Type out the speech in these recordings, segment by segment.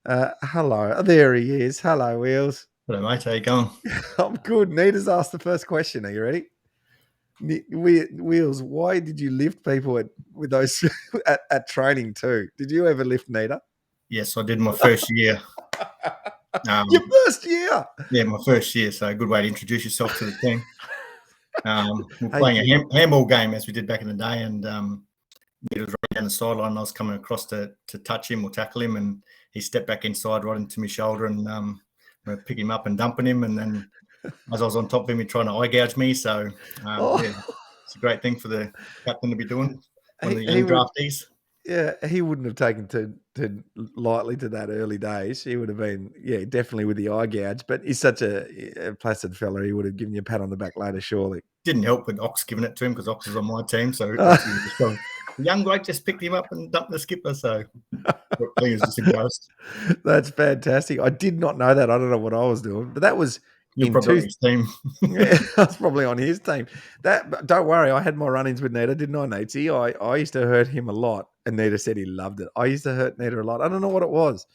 Hello. There he is. Hello, Wheels. Hello, mate. How you going? I'm good. Nita's asked the first question. Are you ready? Wheels, why did you lift people with those at training too? Did you ever lift Nita? Yes, I did my first year. Your Um, first year. yeah, my first year. So a good way to introduce yourself to the team. We're Hey, playing a handball game as we did back in the day, and he was right down the sideline. I was coming across to touch him or tackle him, and he stepped back inside right into my shoulder, and we pick him up and dumping him. And then as I was on top of him, he tried to eye gouge me. So oh, yeah, it's a great thing for the captain to be doing. One of the he young would. draftees. Yeah, he wouldn't have taken to lightly to that early days. He would have been, yeah, definitely with the eye gouge. But he's such a placid fella. He would have given you a pat on the back later, surely. Didn't help with Ox giving it to him because Ox is on my team. So Uh, Ox was just going, the young bloke just picked him up and dumped the skipper. So I think he was just embarrassed. That's fantastic. I did not know that. I don't know what I was doing, but that was You're in probably on two. his team. Yeah, I was probably on his team. But don't worry, I had my run-ins with Nita, didn't I, Natey? I used to hurt him a lot, and Nita said he loved it. I used to hurt Nita a lot. I don't know what it was.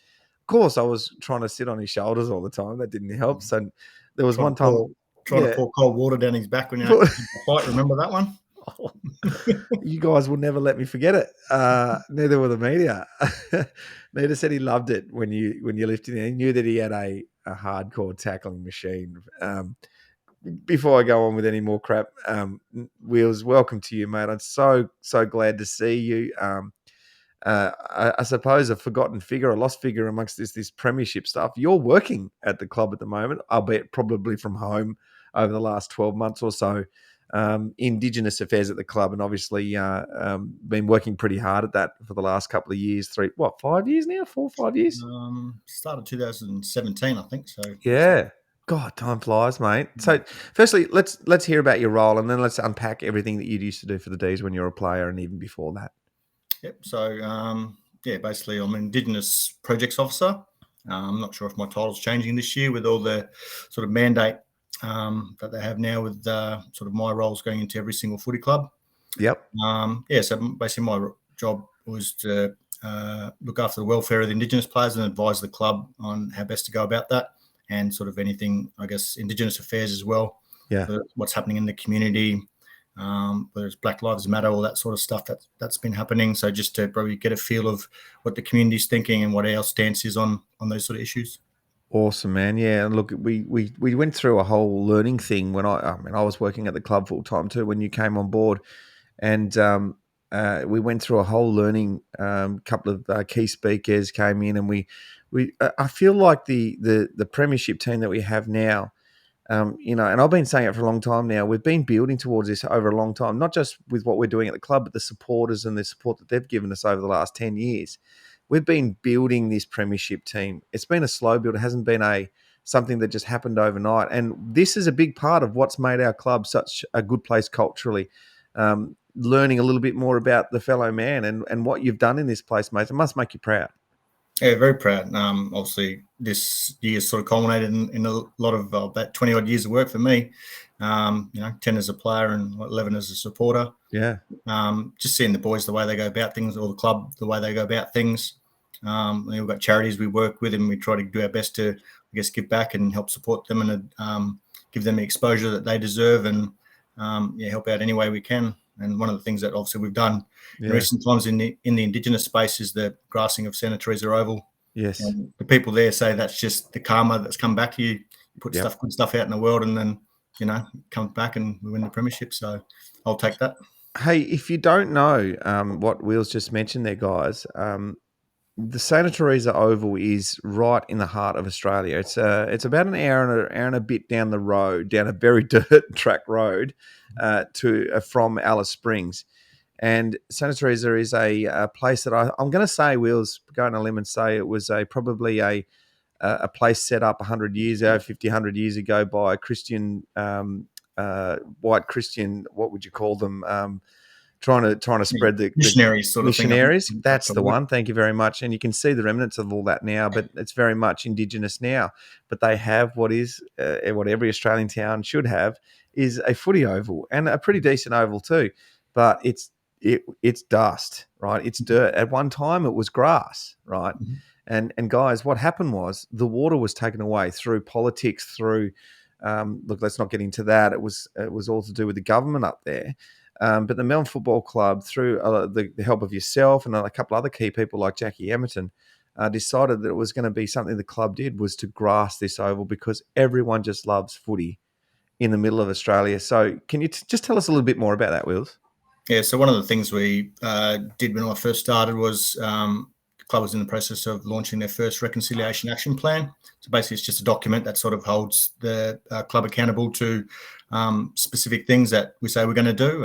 Of course, I was trying to sit on his shoulders all the time. That didn't help. So there was trying one to time, pour trying to yeah. pour cold water down his back when you're in a fight. Remember that one? You guys will never let me forget it. Neither will the media. Nita said he loved it when you lifted him. He knew that he had a hardcore tackling machine. Before I go on with any more crap, Wheels, welcome to you, mate. I'm so glad to see you. I suppose a forgotten figure, a lost figure amongst this premiership stuff. You're working at the club at the moment, albeit probably from home over the last 12 months or so. Indigenous affairs at the club, and obviously been working pretty hard at that for the last couple of years. 5 years now? 4 or 5 years? Started 2017, I think. So Yeah. God, time flies, mate. So, firstly, let's hear about your role, and then let's unpack everything that you used to do for the D's when you were a player, and even before that. yep. So yeah, basically I'm an Indigenous projects officer. I'm not sure if my title's changing this year with all the sort of mandate that they have now with sort of my roles going into every single footy club. Yep. Yeah, so basically my job was to look after the welfare of the Indigenous players and advise the club on how best to go about that, and sort of anything, I guess, Indigenous affairs as well. Yeah. What's happening in the community, whether it's Black Lives Matter, all that sort of stuff that's been happening. So just to probably get a feel of what the community's thinking and what our stance is on those sort of issues. Awesome, man. Yeah, and look, we went through a whole learning thing when I was working at the club full time too when you came on board, and we went through a whole learning. Couple of key speakers came in, and I feel like the premiership team that we have now. And I've been saying it for a long time now. We've been building towards this over a long time, not just with what we're doing at the club, but the supporters and the support that they've given us over the last 10 years. We've been building this premiership team. It's been a slow build. It hasn't been something that just happened overnight. And this is a big part of what's made our club such a good place culturally. Learning a little bit more about the fellow man and what you've done in this place, mate. It must make you proud. Yeah, very proud. Obviously, this year sort of culminated in a lot of about 20 odd years of work for me. 10 as a player and 11 as a supporter. Yeah. Just seeing the boys, the way they go about things, or the club, the way they go about things. We've got charities we work with, and we try to do our best to, I guess, give back and help support them and give them the exposure that they deserve, and help out any way we can. And one of the things that obviously we've done in recent times in the Indigenous space is the grassing of Santa Teresa Oval. Yes. And the people there say that's just the karma that's come back to you. You put good stuff out in the world, and then it comes back and we win the premiership. So I'll take that. Hey, if you don't know what Wheels just mentioned there, guys, the Santa Teresa Oval is right in the heart of Australia. It's about an hour and a bit down the road, down a very dirt track road from Alice Springs. And Santa Teresa is a place that I'm going to say, Wheels, go on a limb and say it was probably a place set up 100 years ago, 50, 100 years ago by a Christian, white Christian, what would you call them? Trying to spread the missionaries sort of thing. Missionaries, that's the one. Thank you very much. And you can see the remnants of all that now, but it's very much Indigenous now. But they have what every Australian town should have, is a footy oval, and a pretty decent oval too. But it's dust, right? It's dirt. At one time, it was grass, right? Mm-hmm. And guys, what happened was the water was taken away through politics, through look, let's not get into that. It was all to do with the government up there. But the Melbourne Football Club, through the help of yourself and a couple other key people like Jackie Emerton, decided that it was going to be something the club did was to grass this oval because everyone just loves footy in the middle of Australia. So can you just tell us a little bit more about that, Wills? Yeah, so one of the things we did when I first started was the club was in the process of launching their first reconciliation action plan. So basically, it's just a document that sort of holds the club accountable to specific things that we say we're going to do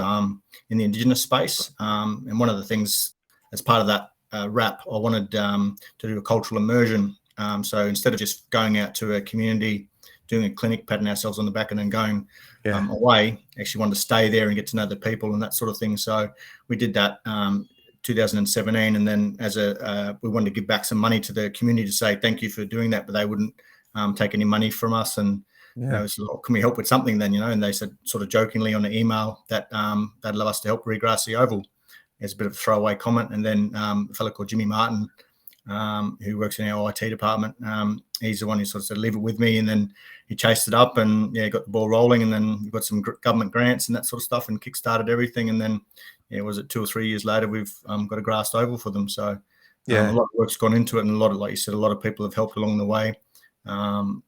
in the Indigenous space. And one of the things as part of that wrap, I wanted to do a cultural immersion. So instead of just going out to a community, doing a clinic, patting ourselves on the back, and then going away, actually wanted to stay there and get to know the people and that sort of thing. So we did that 2017, and then as we wanted to give back some money to the community to say thank you for doing that, but they wouldn't take any money from us. And so, can we help with something then? And they said sort of jokingly on the email that they'd love us to help regrass the oval. As a bit of a throwaway comment, and then a fellow called Jimmy Martin, who works in our IT department. He's the one who sort of said, leave it with me. And then he chased it up and got the ball rolling. And then we got some government grants and that sort of stuff and kickstarted everything. And then, was it 2 or 3 years later, we've got a grassed oval for them. So a lot of work's gone into it. And a lot of, like you said, a lot of people have helped along the way.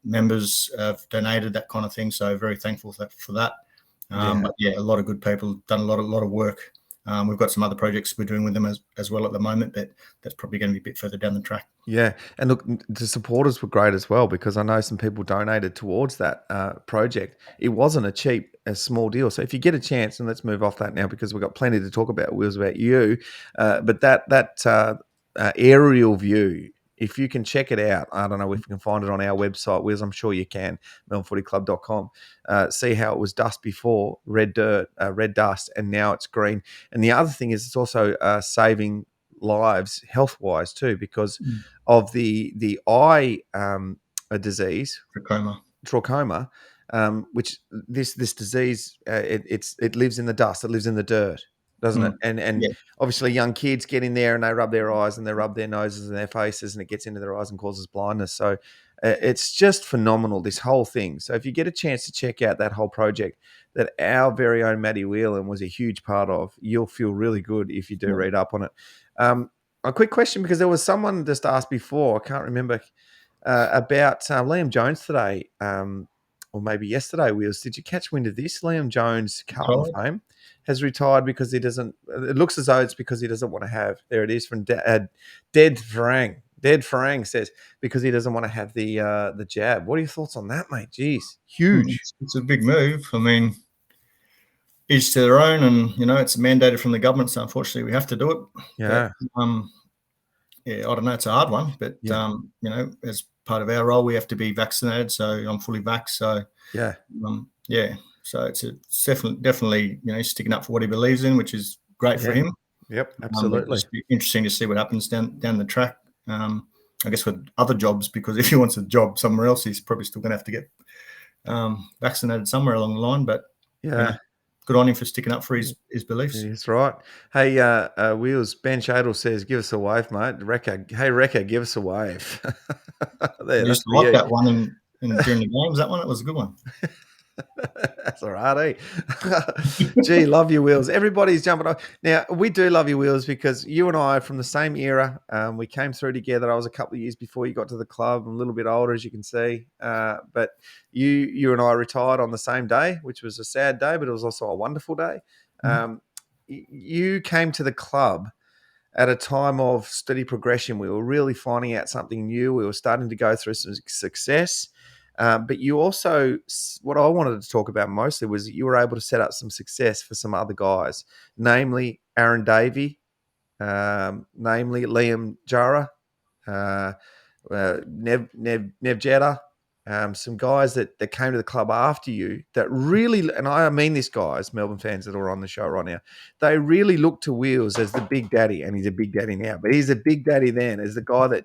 Members have donated, that kind of thing. So very thankful for that. But a lot of good people have done a lot of work. We've got some other projects we're doing with them as well at the moment, but that's probably going to be a bit further down the track. Yeah, and look, the supporters were great as well because I know some people donated towards that project. It wasn't a small deal. So if you get a chance, and let's move off that now because we've got plenty to talk about, Wheels, about you. But that aerial view, if you can check it out, I don't know if you can find it on our website, Wheels, I'm sure you can, melbournefootyclub.com. See how it was dust before, red dirt, red dust, and now it's green. And the other thing is it's also saving lives health-wise too because of the eye disease, trachoma, which this disease it lives in the dust, it lives in the dirt, doesn't it? And obviously young kids get in there and they rub their eyes and they rub their noses and their faces and it gets into their eyes and causes blindness. So it's just phenomenal, this whole thing. So if you get a chance to check out that whole project that our very own Matty Whelan was a huge part of, you'll feel really good if you do read up on it. A quick question, because there was someone just asked before, I can't remember, about Liam Jones today, or maybe yesterday, Wheels. Did you catch wind of this? Liam Jones, Carlton fame, has retired because he doesn't, it looks as though it's because he doesn't want to have, there it is from Dead Farang. Dead Farang says, because he doesn't want to have the jab. What are your thoughts on that, mate? Jeez, huge. It's a big move. I mean, each to their own, and it's mandated from the government, so unfortunately we have to do it. Yeah. But, I don't know, it's a hard one, but as part of our role, we have to be vaccinated. So I'm fully vaxxed. So so it's definitely sticking up for what he believes in, which is great for him. Yep, absolutely. It's interesting to see what happens down the track. I guess with other jobs, because if he wants a job somewhere else, he's probably still going to have to get vaccinated somewhere along the line. But good on him for sticking up for his beliefs. That's right. Hey, Wheels, Ben Shadle says, give us a wave, mate. Rekka, give us a wave. I used to like that one during the games. That one, it was a good one. That's all right, eh? Gee, love you, Wheels. Everybody's jumping on. Now, we do love you, Wheels, because you and I are from the same era. We came through together. I was a couple of years before you got to the club. I'm a little bit older, as you can see. But you and I retired on the same day, which was a sad day, but it was also a wonderful day. You came to the club at a time of steady progression. We were really finding out something new. We were starting to go through some success. But you also, what I wanted to talk about mostly was you were able to set up some success for some other guys, namely Aaron Davey, namely Liam Jara, Nev Jetta, some guys that came to the club after you that really, and I mean this, guys, Melbourne fans that are on the show right now, they really look to Wheels as the big daddy, and he's a big daddy now, but he's a big daddy then, as the guy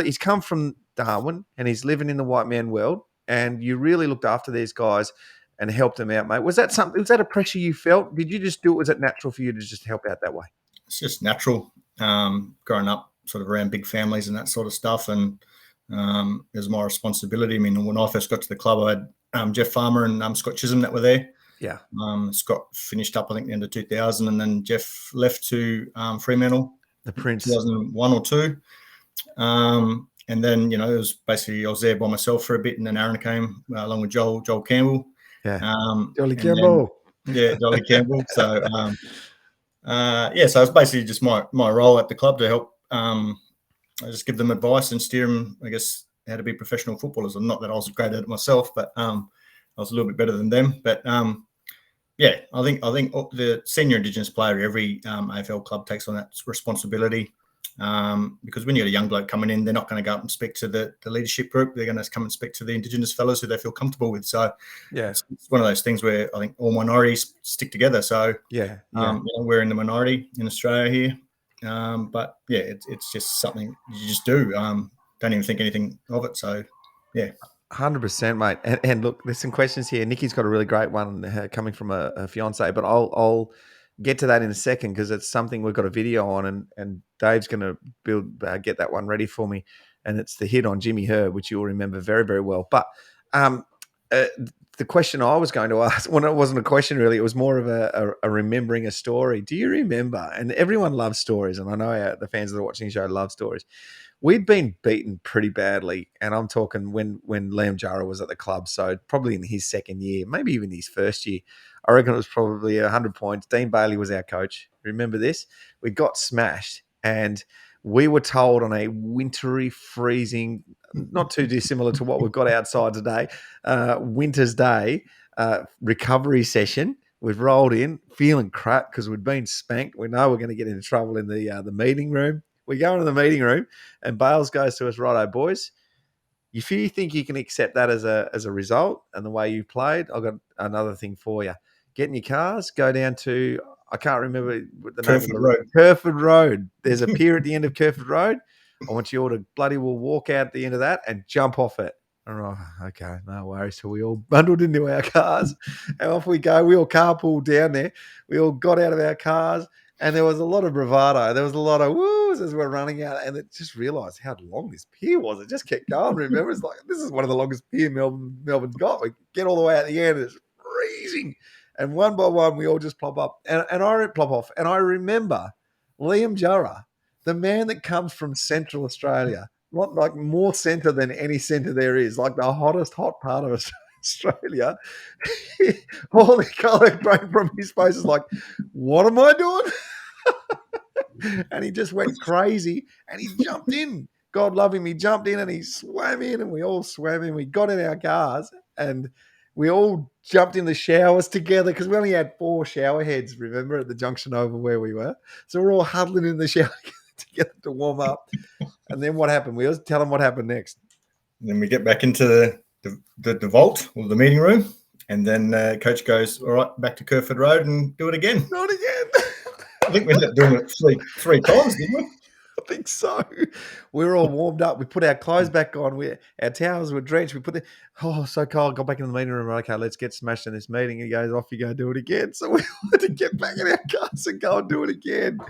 he's come from Darwin and he's living in the white man world, and you really looked after these guys and helped them out, mate. Was that a pressure you felt? Did you just do it? Was it natural for you to just help out that way? It's just natural. Growing up sort of around big families and that sort of stuff. And it was my responsibility. I mean, when I first got to the club, I had Jeff Farmer and Scott Chisholm that were there. Yeah. Scott finished up, I think, the end of 2000, and then Jeff left to Fremantle, the Prince, 2001 or 2. And then, it was basically I was there by myself for a bit, and then Aaron came along with Joel Campbell. Yeah. Jolly Campbell. Jolly Campbell. So, so it's basically just my role at the club to help. I just give them advice and steer them, I guess, how to be professional footballers. And not that I was great at it myself, but I was a little bit better than them. But I think the senior Indigenous player, every AFL club takes on that responsibility. Because when you got a young bloke coming in, they're not going to go up and speak to the leadership group. They're going to come and speak to the Indigenous fellows who they feel comfortable with. So it's one of those things where I think all minorities stick together. So we're in the minority in Australia here. But it's just something you just do. Don't even think anything of it. So 100%, mate. And look, there's some questions here. Nikki's got a really great one coming from a fiance, but I'll get to that in a second because it's something we've got a video on, and Dave's going to get that one ready for me. And it's the hit on Jimmy Herb, which you'll remember very, very well. But the question I was going to ask, well, it wasn't a question really. It was more of a remembering a story. Do you remember? And everyone loves stories, and I know the fans that are watching the show love stories. We'd been beaten pretty badly, and I'm talking when Liam Jarrah was at the club, so probably in his second year, maybe even his first year. I reckon it was probably 100 points. Dean Bailey was our coach. Remember this? We got smashed, and we were told on a wintry, freezing, not too dissimilar to what we've got outside today, winter's day, recovery session. We've rolled in feeling crap because we'd been spanked. We know we're going to get into trouble in the meeting room. We go into the meeting room, and Bales goes to us, righto, boys. If you think you can accept that as a result and the way you played, I've got another thing for you. Get in your cars, go down to, I can't remember the name of the road. Kerford Road. There's a pier at the end of Kerford Road. I want you all to bloody well walk out at the end of that and jump off it. All right, okay, no worries. So we all bundled into our cars and off we go. We all carpooled down there. We all got out of our cars. And there was a lot of bravado. There was a lot of woos as we're running out. And it just realised how long this pier was. It just kept going. Remember, it's like, this is one of the longest pier Melbourne's got. We get all the way out the end. It's freezing. And one by one, we all just plop up. And I plop off. And I remember Liam Jarrah, the man that comes from Central Australia, not like more centre than any centre there is, like the hottest hot part of Australia. All the colour break from his face is like, what am I doing? And he just went crazy and he jumped in. God love him. He jumped in and he swam in, and we all swam in. We got in our cars and we all jumped in the showers together because we only had 4 shower heads, remember, at the junction over where we were. So we're all huddling in the shower together to warm up. And then what happened? We always tell them what happened next. And then we get back into the vault or the meeting room. And then coach goes, all right, back to Kerford Road and do it again. Do it again. I think we ended up doing it three times, didn't we? I think so. We were all warmed up. We put our clothes back on. Our towels were drenched. We put so cold. Got back in the meeting room. Okay, let's get smashed in this meeting. He goes, off you go, do it again. So we had to get back in our cars and go and do it again.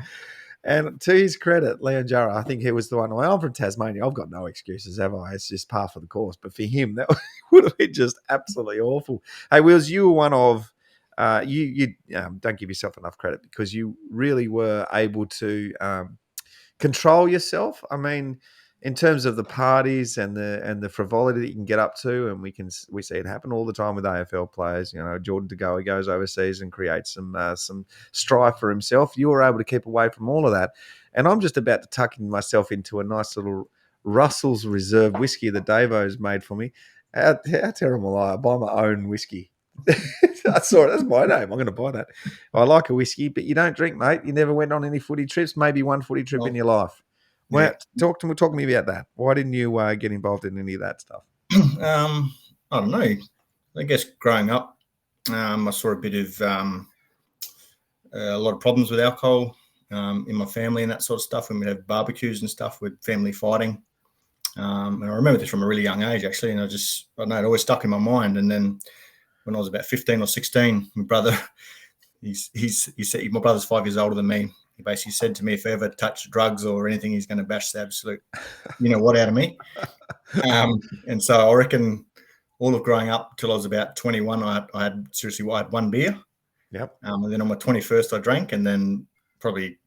And to his credit, Liam Jarrah, I think he was the one. Well, I'm from Tasmania. I've got no excuses, have I? It's just par for the course. But for him, that would have been just absolutely awful. Hey, Wills, you were one of you don't give yourself enough credit because you really were able to control yourself. I mean, in terms of the parties and the frivolity that you can get up to, and we see it happen all the time with AFL players. You know, Jordan De Goey goes overseas and creates some strife for himself. You were able to keep away from all of that, and I'm just about to tuck myself into a nice little Russell's Reserve whiskey that Davo's made for me. How terrible I buy my own whiskey. I saw it. That's my name. I'm going to buy that. I like a whiskey, but you don't drink, mate. You never went on any footy trips. Maybe one footy trip in your life. Well, talk to me about that. Why didn't you get involved in any of that stuff? I don't know. I guess growing up, I saw a bit of a lot of problems with alcohol in my family and that sort of stuff. When we have barbecues and stuff with family fighting, and I remember this from a really young age actually. And I don't know, it always stuck in my mind. And then when I was about 15 or 16, my brother, my brother's 5 years older than me. he basically said to me, if I ever touch drugs or anything, he's going to bash the absolute, what out of me. And so I reckon all of growing up till I was about 21, I had one beer. Yep. And then on my 21st, I drank, and then probably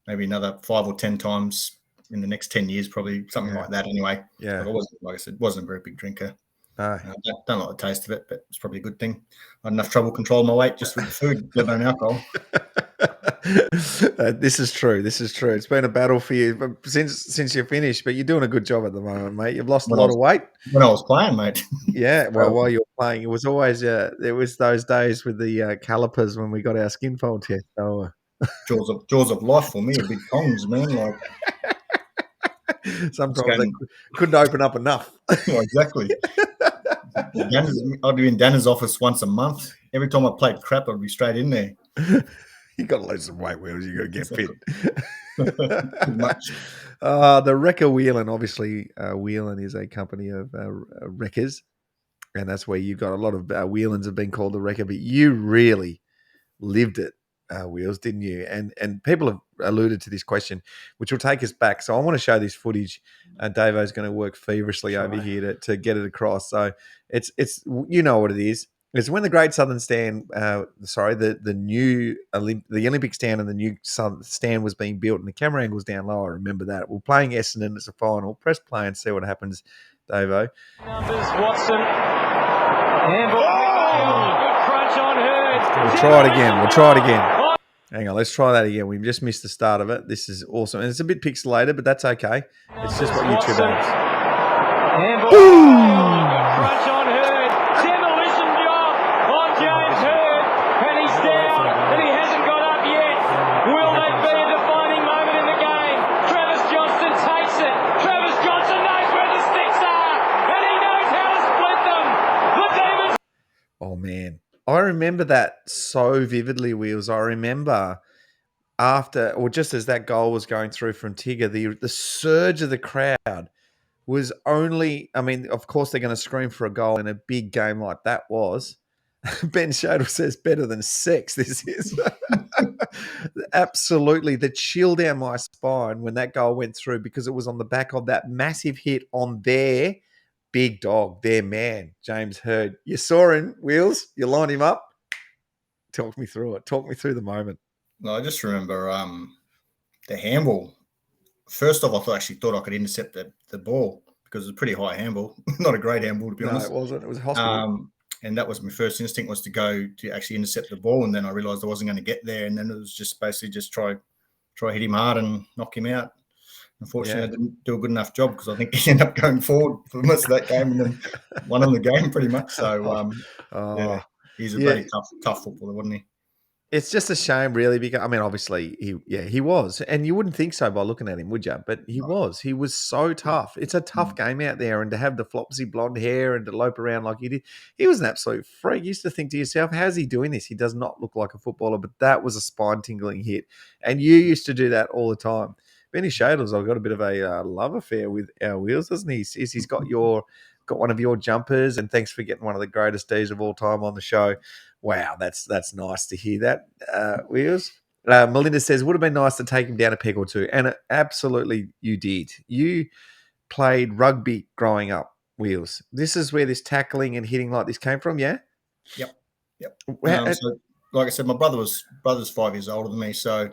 maybe another 5 or 10 times in the next 10 years, probably something like that anyway. Yeah. But I wasn't, like I said, wasn't a very big drinker. No. Don't like the taste of it, but it's probably a good thing. I had enough trouble controlling my weight just with the food, let alone alcohol. This is true. It's been a battle for you since you're finished, but you're doing a good job at the moment, mate. You've lost a lot of weight. When I was playing, mate. Yeah, well, while you were playing, it was always there was those days with the calipers when we got our skin fold test. So, jaws of life for me, big tongs, man. Like sometimes they couldn't open up enough. Well, exactly. I'd be in Danner's office once a month. Every time I played crap, I'd be straight in there. You got to lose some weight, Wheels. You got to get fit. Pretty much. The Wrecker Whelan, obviously, Whelan is a company of wreckers, and that's where you got a lot of Whelans have been called the Wrecker, but you really lived it, Wheels, didn't you? And people have alluded to this question, which will take us back. So I want to show this footage. Davo's going to work feverishly over here to get it across. So it's you know what it is. It's when the Great Southern Stand, the new the Olympic stand and the new stand was being built, and the camera angle's down low. I remember that. We're playing Essendon. It's a final. Press play and see what happens, Davo. Numbers Watson. Handball. Good crunch on Hurd. We'll try it again. Hang on, let's try that again. We just missed the start of it. This is awesome. And it's a bit pixelated, but that's okay. It's just what YouTube has. Handball. Good crunch on Hurd. Demolition job on James Hurd. And he's down. And he hasn't got up yet. Will that be a defining moment in the game? Travis Johnson takes it. Travis Johnson knows where the sticks are. And he knows how to split them. The Demons. Oh, man. I remember that so vividly, Wheels. I remember after, or just as that goal was going through from Tigger, the surge of the crowd was only, I mean, of course they're going to scream for a goal in a big game like that was. Ben Shodel says better than sex, this is. Absolutely. The chill down my spine when that goal went through, because it was on the back of that massive hit on their big dog, their man, James Hurd. You saw him, Wheels. You lined him up. Talk me through it. Talk me through the moment. No, I just remember the handball. First off, I actually thought I could intercept the ball because it was a pretty high handball. Not a great handball, to be honest. No, it wasn't. It was a hospital. And that was my first instinct, was to go to actually intercept the ball. And then I realised I wasn't going to get there. And then it was just basically just try hit him hard and knock him out. Unfortunately, I didn't do a good enough job, because I think he ended up going forward for most of that game and then won on the game pretty much. So, he's a very tough footballer, wasn't he? It's just a shame, really, because, I mean, obviously, he was. And you wouldn't think so by looking at him, would you? But he was. He was so tough. It's a tough game out there, and to have the flopsy blonde hair and to lope around like he did, he was an absolute freak. You used to think to yourself, how's he doing this? He does not look like a footballer, but that was a spine-tingling hit. And you used to do that all the time. Benny Shadles, I've got a bit of a love affair with our Wheels, doesn't he? He's got one of your jumpers, and thanks for getting one of the greatest Ds of all time on the show. Wow, that's nice to hear that, Wheels. Melinda says, would have been nice to take him down a peg or two. And absolutely you did. You played rugby growing up, Wheels. This is where this tackling and hitting like this came from, yeah? Yep. So, like I said, my brother's 5 years older than me, so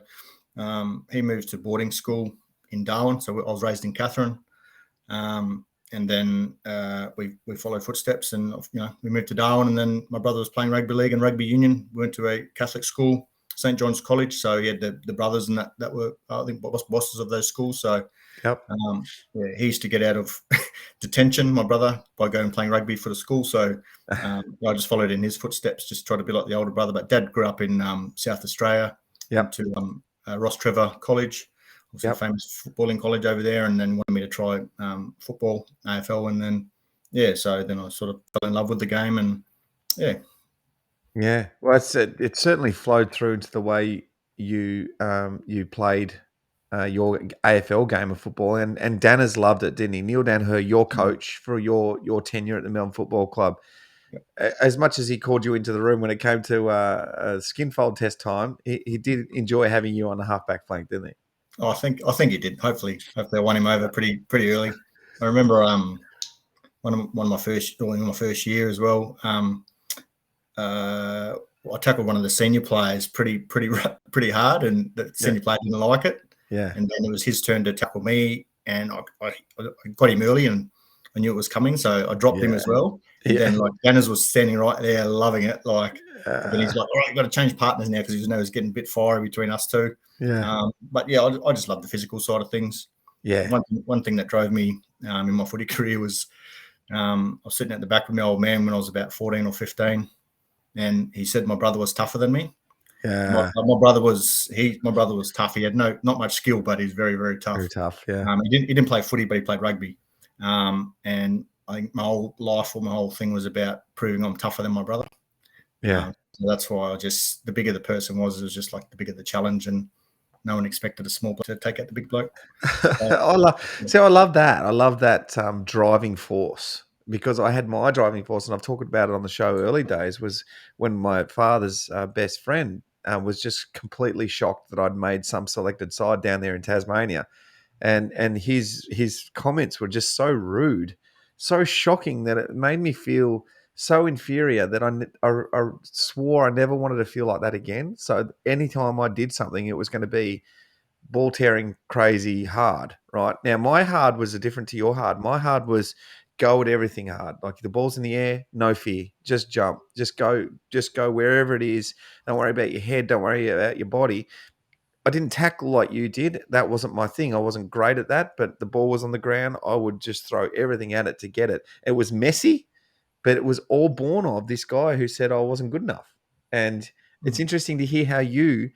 he moved to boarding school in Darwin. So I was raised in Katherine. And then we followed footsteps, and we moved to Darwin. And then my brother was playing rugby league and rugby union. We went to a Catholic school, St. John's College. So he had the brothers and that were, I think, bosses of those schools. So he used to get out of detention, my brother, by going and playing rugby for the school. So I just followed in his footsteps, just tried to be like the older brother. But Dad grew up in South Australia, to Ross Trevor College. Also a famous footballing college over there, and then wanted me to try football, AFL, and then so then I sort of fell in love with the game, and Well, it certainly flowed through into the way you played your AFL game of football, and Danners loved it, didn't he? Neil Danher, your coach for your tenure at the Melbourne Football Club, as much as he called you into the room when it came to skin fold test time, he did enjoy having you on the halfback flank, didn't he? Oh, I think he did. Hopefully I won him over pretty early. I remember one of my first year as well. I tackled one of the senior players pretty hard, and the senior player didn't like it. Yeah. And then it was his turn to tackle me, and I got him early, and I knew it was coming, so I dropped him as well. And then like Danners was standing right there, loving it. Like, then he's like, "All right, you've got to change partners now," because he was getting a bit fiery between us two. Yeah. But yeah, I just love the physical side of things. Yeah. One thing that drove me in my footy career was I was sitting at the back with my old man when I was about 14 or 15, and he said my brother was tougher than me. Yeah. My brother was tough. He had not much skill, but he's very, very tough. Very tough. Yeah. He didn't play footy, but he played rugby. And I think my whole life or my whole thing was about proving I'm tougher than my brother. Yeah. So that's why the bigger the person was, it was just like the bigger the challenge, and no one expected a small bloke to take out the big bloke. I love that. I love that driving force, because I had my driving force, and I've talked about it on the show early days, was when my father's best friend was just completely shocked that I'd made some selected side down there in Tasmania. And his comments were just so rude, so shocking, that it made me feel so inferior that I swore I never wanted to feel like that again. So anytime I did something, it was going to be ball tearing crazy hard. Right now, my hard was different to your hard. My hard was go at everything hard. Like, the ball's in the air, no fear, just jump, just go wherever it is. Don't worry about your head. Don't worry about your body. I didn't tackle like you did. That wasn't my thing. I wasn't great at that, but the ball was on the ground. I would just throw everything at it to get it. It was messy, but it was all born of this guy who said I wasn't good enough. And it's interesting to hear how you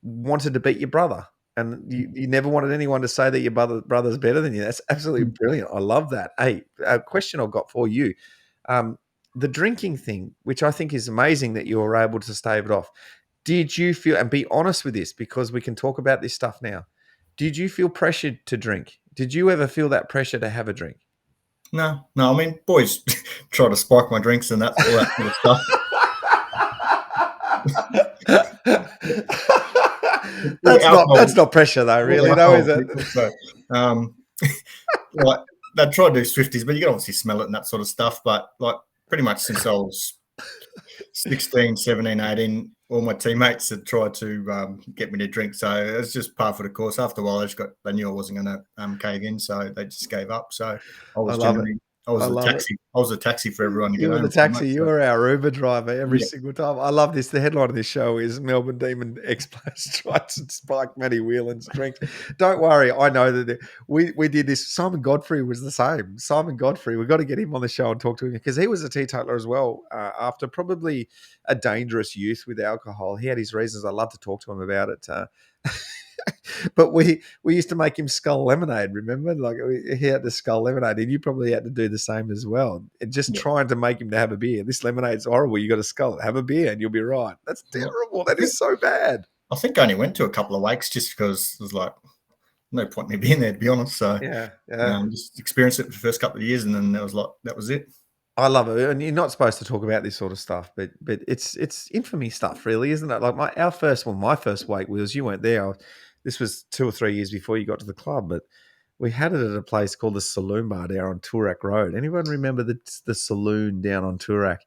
wanted to beat your brother, and you never wanted anyone to say that your brother's better than you. That's absolutely brilliant. I love that. Hey, a question I've got for you. The drinking thing, which I think is amazing that you were able to stave it off. Did you feel, and be honest with this, because we can talk about this stuff now, did you feel pressured to drink? Did you ever feel that pressure to have a drink? No. I mean, boys try to spike my drinks and all that sort of stuff. That's not pressure though, really, though, is it? So, like, they try to do Swifties, but you can obviously smell it and that sort of stuff. But like, pretty much since I was 16, 17, 18, all my teammates had tried to get me to drink. So it was just par for the course. After a while, they knew I wasn't going to cave in, so they just gave up. So I was the taxi for everyone to get home. You were the taxi. You were our Uber driver every single time. I love this. The headline of this show is Melbourne Demon ex-players tried to spike Matty Whelan's drinks. Don't worry. I know that we did this. Simon Godfrey was the same. Simon Godfrey, we've got to get him on the show and talk to him, because he was a teetotaler as well. After probably a dangerous youth with alcohol, he had his reasons. I'd love to talk to him about it. But we used to make him skull lemonade, remember? Like, he had the skull lemonade, and you probably had to do the same as well. And just trying to make him to have a beer. This lemonade's horrible. You got to skull it. Have a beer and you'll be right. That's terrible. That is so bad. I think I only went to a couple of wakes just because it was like, no point in me being there, to be honest. So just experienced it for the first couple of years, and then that was it. I love it, and you're not supposed to talk about this sort of stuff, but it's infamy stuff, really, isn't it? Like my first wake, Wheels, you weren't there. This was 2 or 3 years before you got to the club, but we had it at a place called the Saloon Bar down on Toorak Road. Anyone remember the saloon down on Toorak?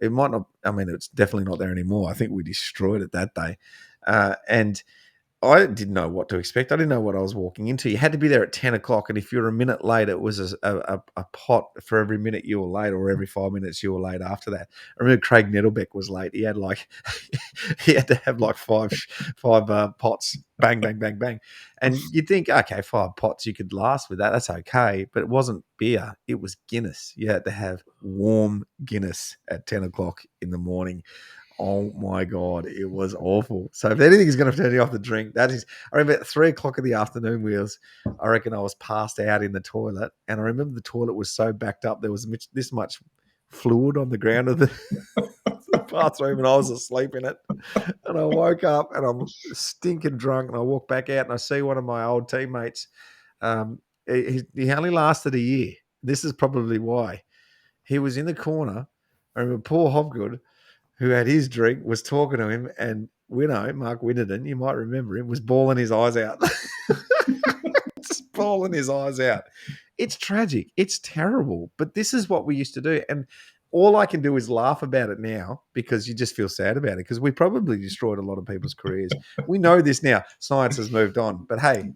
It might not. I mean, it's definitely not there anymore. I think we destroyed it that day, and I didn't know what to expect. I didn't know what I was walking into. You had to be there at 10 o'clock, and if you're a minute late, it was a pot for every minute you were late, or every 5 minutes you were late after that. I remember Craig Nettlebeck was late. He had he had to have like five pots, bang, bang, bang, bang. And you'd think, okay, 5 pots, you could last with that. That's okay. But it wasn't beer. It was Guinness. You had to have warm Guinness at 10 o'clock in the morning. Oh my God, it was awful. So if anything is going to turn you off the drink, that is. I remember at 3 o'clock in the afternoon, Wheels, I reckon I was passed out in the toilet, and I remember the toilet was so backed up there was this much fluid on the ground of the bathroom, and I was asleep in it. And I woke up and I'm stinking drunk, and I walk back out and I see one of my old teammates. He only lasted a year. This is probably why. He was in the corner, I remember Paul Hobgood, who had his drink, was talking to him, and Mark Winterden, you might remember him, was bawling his eyes out. Just bawling his eyes out. It's tragic. It's terrible. But this is what we used to do. And all I can do is laugh about it now because you just feel sad about it because we probably destroyed a lot of people's careers. We know this now. Science has moved on. But hey,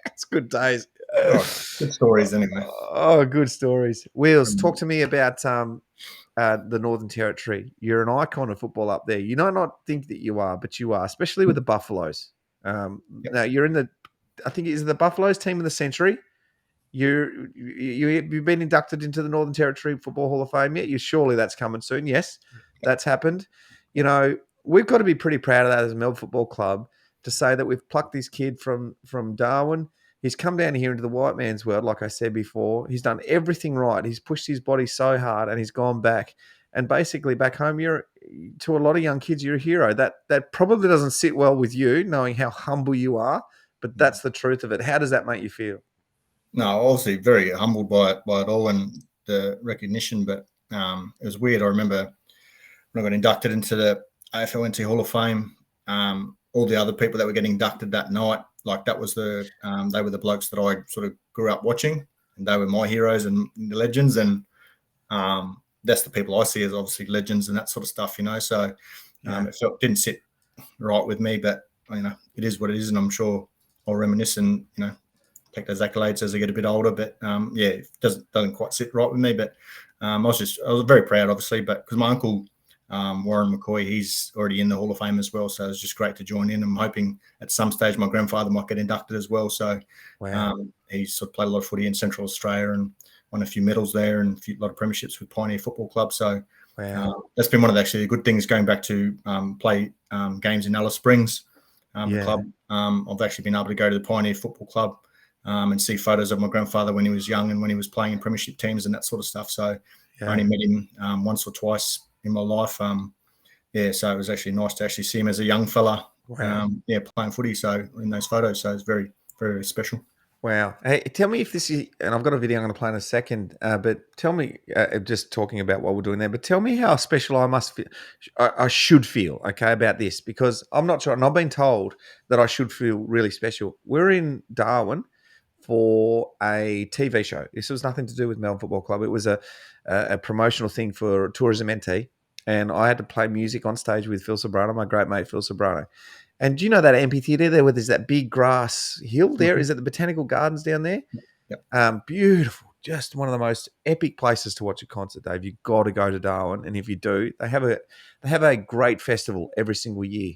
it's good days. Oh, good stories anyway. Oh, good stories. Wheels, talk to me about the Northern Territory. You're an icon of football up there. You might not think that you are, but you are, especially with the Buffaloes. Now you're in the, I think is the Buffaloes team of the century. You've been inducted into the Northern Territory Football Hall of Fame yet? Surely that's coming soon. Yes, that's happened. You know, we've got to be pretty proud of that as a Melbourne Football Club to say that we've plucked this kid from Darwin. He's come down here into the white man's world, like I said before. He's done everything right. He's pushed his body so hard, and he's gone back. And basically, back home, you're to a lot of young kids, you're a hero. That probably doesn't sit well with you, knowing how humble you are. But that's the truth of it. How does that make you feel? No, obviously very humbled by it all and the recognition. But it was weird. I remember when I got inducted into the AFLNT Hall of Fame. All the other people that were getting inducted that night, like that was they were the blokes that I sort of grew up watching, and they were my heroes and the legends, and that's the people I see as obviously legends and that sort of stuff, you know. So it didn't sit right with me, but you know, it is what it is, and I'm sure I'll reminisce and take those accolades as I get a bit older. But it doesn't quite sit right with me. But I was very proud, obviously, but because my uncle. Warren McCoy, he's already in the Hall of Fame as well, so it's just great to join in. I'm hoping at some stage my grandfather might get inducted as well. So he's sort of played a lot of footy in Central Australia and won a few medals there and a lot of premierships with Pioneer Football Club. So that's been one of the good things going back to play games in Alice Springs, the club. I've actually been able to go to the Pioneer Football Club and see photos of my grandfather when he was young and when he was playing in premiership teams and that sort of stuff. So I only met him once or twice in my life. So it was actually nice to actually see him as a young fella, playing footy. So in those photos, so it's very, very special. Wow. Hey, tell me if this is, and I've got a video I'm going to play in a second, but tell me, just talking about what we're doing there, but tell me how special I must feel, I should feel, okay, about this, because I'm not sure, and I've been told that I should feel really special. We're in Darwin for a TV show. This was nothing to do with Melbourne Football Club. It was a promotional thing for Tourism NT. And I had to play music on stage with Phil Sobrano, my great mate Phil Sobrano. And do you know that amphitheatre there where there's that big grass hill there? Mm-hmm. Is it the Botanical Gardens down there? Yep. Beautiful. Just one of the most epic places to watch a concert, Dave. You've got to go to Darwin. And if you do, they have a great festival every single year.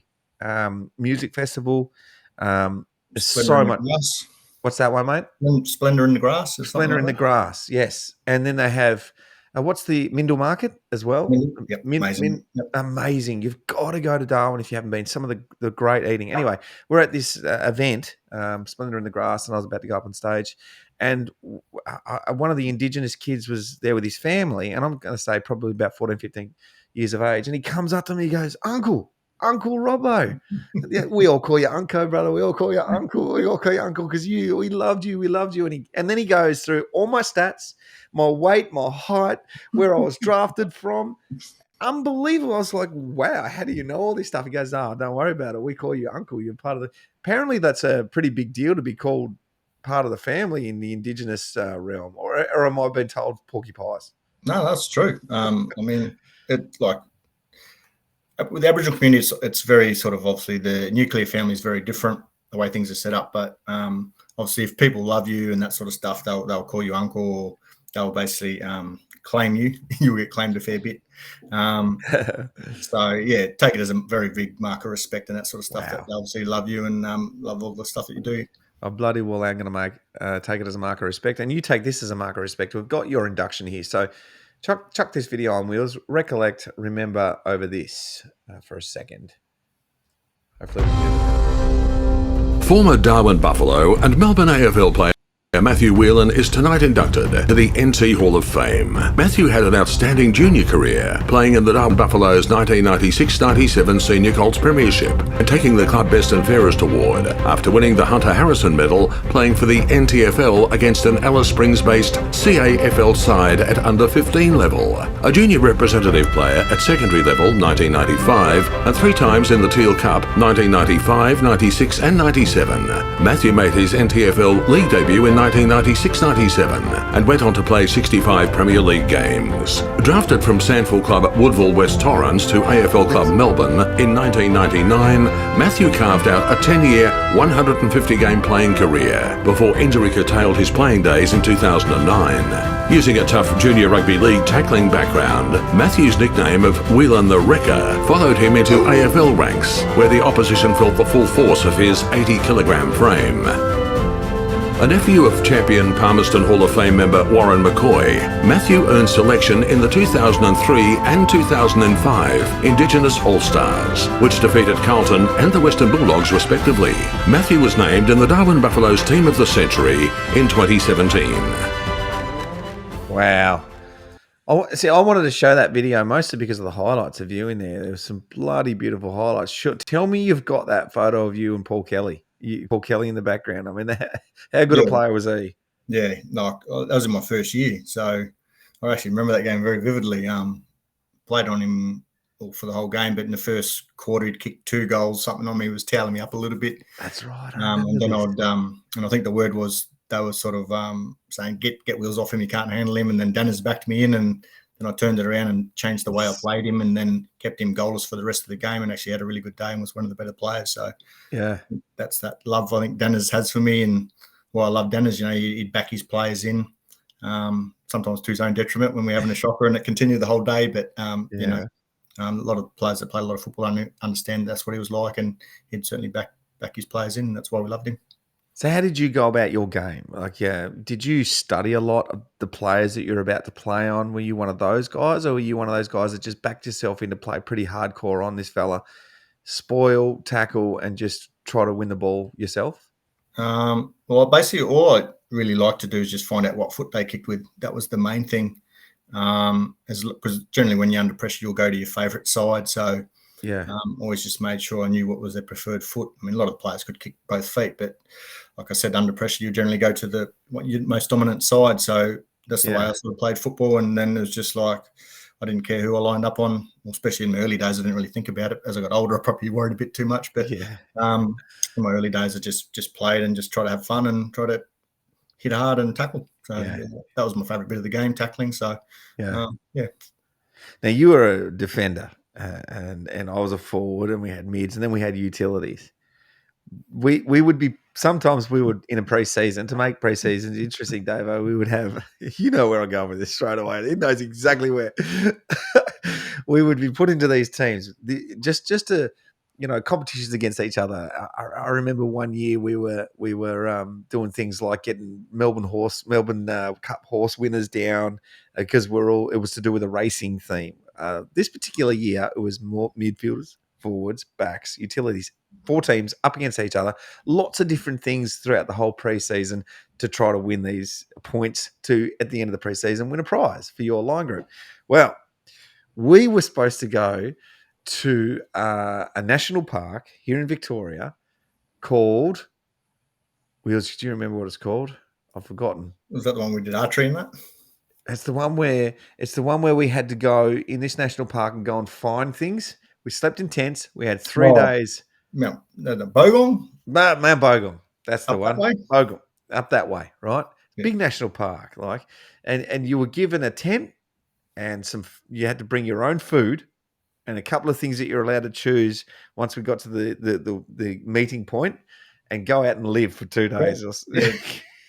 Music festival. There's so much. What's that one, mate? Splendor in the Grass. Splendor in the Grass, yes. And then they have... what's the Mindle Market as well? Yep, amazing. Amazing. You've got to go to Darwin if you haven't been. Some of the great eating. Anyway, we're at this event, Splendor in the Grass, and I was about to go up on stage. And one of the Indigenous kids was there with his family, and I'm going to say probably about 14, 15 years of age. And he comes up to me, he goes, Uncle Robbo. We all call you Uncle, brother. We all call you Uncle. We all call you Uncle because we loved you. We loved you. And then he goes through all my stats, my weight, my height, where I was drafted from. Unbelievable. I was like, wow, how do you know all this stuff? He goes, don't worry about it. We call you Uncle. You're part of the... Apparently that's a pretty big deal to be called part of the family in the Indigenous realm. Or am I being told porky pies? No, that's true. I mean, with the Aboriginal community, it's very sort of obviously the nuclear family is very different the way things are set up. But obviously, if people love you and that sort of stuff, they'll call you uncle. Or they'll basically claim you. You'll get claimed a fair bit. So take it as a very big mark of respect and that sort of stuff. Wow. That they obviously love you and love all the stuff that you do. I bloody well am going to take it as a mark of respect, and you take this as a mark of respect. We've got your induction here, so. Chuck this video on, Wheels. Recollect, remember over this for a second. Hopefully we can do it. Former Darwin Buffalo and Melbourne AFL player. Matthew Whelan is tonight inducted to the NT Hall of Fame. Matthew had an outstanding junior career, playing in the Darwin Buffaloes 1996-97 Senior Colts Premiership and taking the Club Best and Fairest Award after winning the Hunter Harrison Medal, playing for the NTFL against an Alice Springs-based CAFL side at under 15 level. A junior representative player at secondary level 1995 and 3 times in the Teal Cup 1995, 96 and 97. Matthew made his NTFL league debut in 1996-97 and went on to play 65 Premier League games. Drafted from Sandford Club Woodville West Torrens to AFL Club Melbourne in 1999, Matthew carved out a 10-year, 150-game playing career before injury curtailed his playing days in 2009. Using a tough junior rugby league tackling background, Matthew's nickname of Whelan the Wrecker followed him into AFL ranks, where the opposition felt the full force of his 80-kilogram frame. A nephew of champion Palmerston Hall of Fame member Warren McCoy, Matthew earned selection in the 2003 and 2005 Indigenous All-Stars, which defeated Carlton and the Western Bulldogs respectively. Matthew was named in the Darwin Buffaloes Team of the Century in 2017. Wow. I wanted to show that video mostly because of the highlights of you in there. There was some bloody beautiful highlights. Tell me you've got that photo of you and Paul Kelly. Paul Kelly in the background. I mean, how good a player was he? Yeah, that was in my first year. So I actually remember that game very vividly. Played on him for the whole game, but in the first quarter, he'd kicked 2 goals, something on me. He was toweling me up a little bit. That's right. And then and I think the word was, they were sort of saying, get wheels off him, you can't handle him. And then Danners backed me in, and then I turned it around and changed the way I played him, and then kept him goalless for the rest of the game, and actually had a really good day and was one of the better players. So yeah, that's that love I think Danners has for me. And I love Danners, he'd back his players in, sometimes to his own detriment when we're having a shocker, and it continued the whole day. But, a lot of players that play a lot of football understand that's what he was like, and he'd certainly back his players in, and that's why we loved him. So how did you go about your game? Did you study a lot of the players that you're about to play on? Were you one of those guys, or were you one of those guys that just backed yourself in to play pretty hardcore on this fella, spoil, tackle, and just try to win the ball yourself? Well, basically all I really like to do is just find out what foot they kicked with. That was the main thing. Because generally when you're under pressure, you'll go to your favourite side. So always just made sure I knew what was their preferred foot. I mean, a lot of players could kick both feet, but like I said, under pressure, you generally go to your most dominant side. So that's the way I sort of played football. And then it was just like, I didn't care who I lined up on, especially in my early days. I didn't really think about it. As I got older, I probably worried a bit too much. But in my early days, I just played and just try to have fun and try to hit hard and tackle. So that was my favourite bit of the game, tackling. So, Now, you were a defender and I was a forward, and we had mids, and then we had utilities. We would be sometimes we would in a preseason, to make preseasons interesting, Davo, we would have, you know where I'm going with this straight away. He knows exactly where. We would be put into these teams just to, competitions against each other. I remember one year we were doing things like getting Melbourne Cup horse winners down because it was to do with a racing theme. This particular year, it was more midfielders, forwards, backs, utilities, 4 teams up against each other. Lots of different things throughout the whole preseason to try to win these points to, at the end of the preseason, win a prize for your line group. Well, we were supposed to go to a national park here in Victoria called. Wheels, do you remember what it's called? I've forgotten. Was that the one we did archery in that? It's the one where we had to go in this national park and go and find things. We slept in tents. We had 3 days. Mount Bogong? Mount Bogong. That's the one. Bogong. Up that way, right? Yeah. Big national park, and you were given a tent and you had to bring your own food and a couple of things that you're allowed to choose once we got to the meeting point, and go out and live for 2 days. Yeah.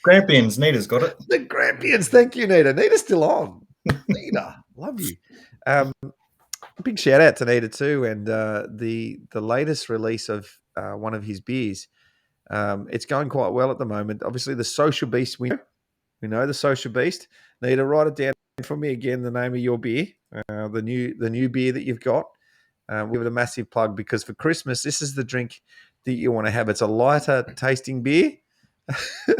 Grampians, Nita's got it. The Grampians, thank you, Nita. Nita's still on. Nita, love you. Big shout out to Nita too, and the latest release of one of his beers. It's going quite well at the moment. Obviously, the Social Beast, we know the Social Beast. Nita, write it down for me again. The name of your beer, the new beer that you've got. We give it a massive plug because for Christmas, this is the drink that you want to have. It's a lighter tasting beer.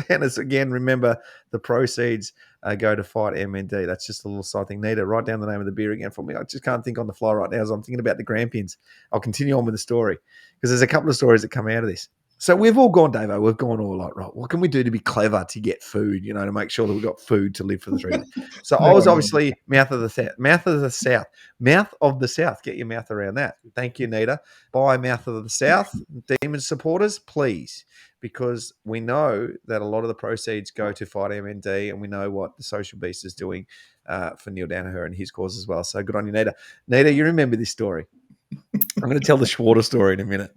And it's again, remember the proceeds go to fight MND. That's just a little side thing. Nita, write down the name of the beer again for me. I just can't think on the fly right now as I'm thinking about the Grampians. I'll continue on with the story because there's a couple of stories that come out of this. So we've all gone, Davo, we've gone all like, right, what can we do to be clever to get food, to make sure that we've got food to live for the 3 days? So I was obviously mouth of the south. Get your mouth around that. Thank you, Nita. Buy Mouth of the South. Demon supporters, please, because we know that a lot of the proceeds go to fight MND, and we know what the Social Beast is doing for Neil Danaher and his cause as well. So good on you, Nita. Nita, you remember this story. I'm going to tell the Schwarter story in a minute.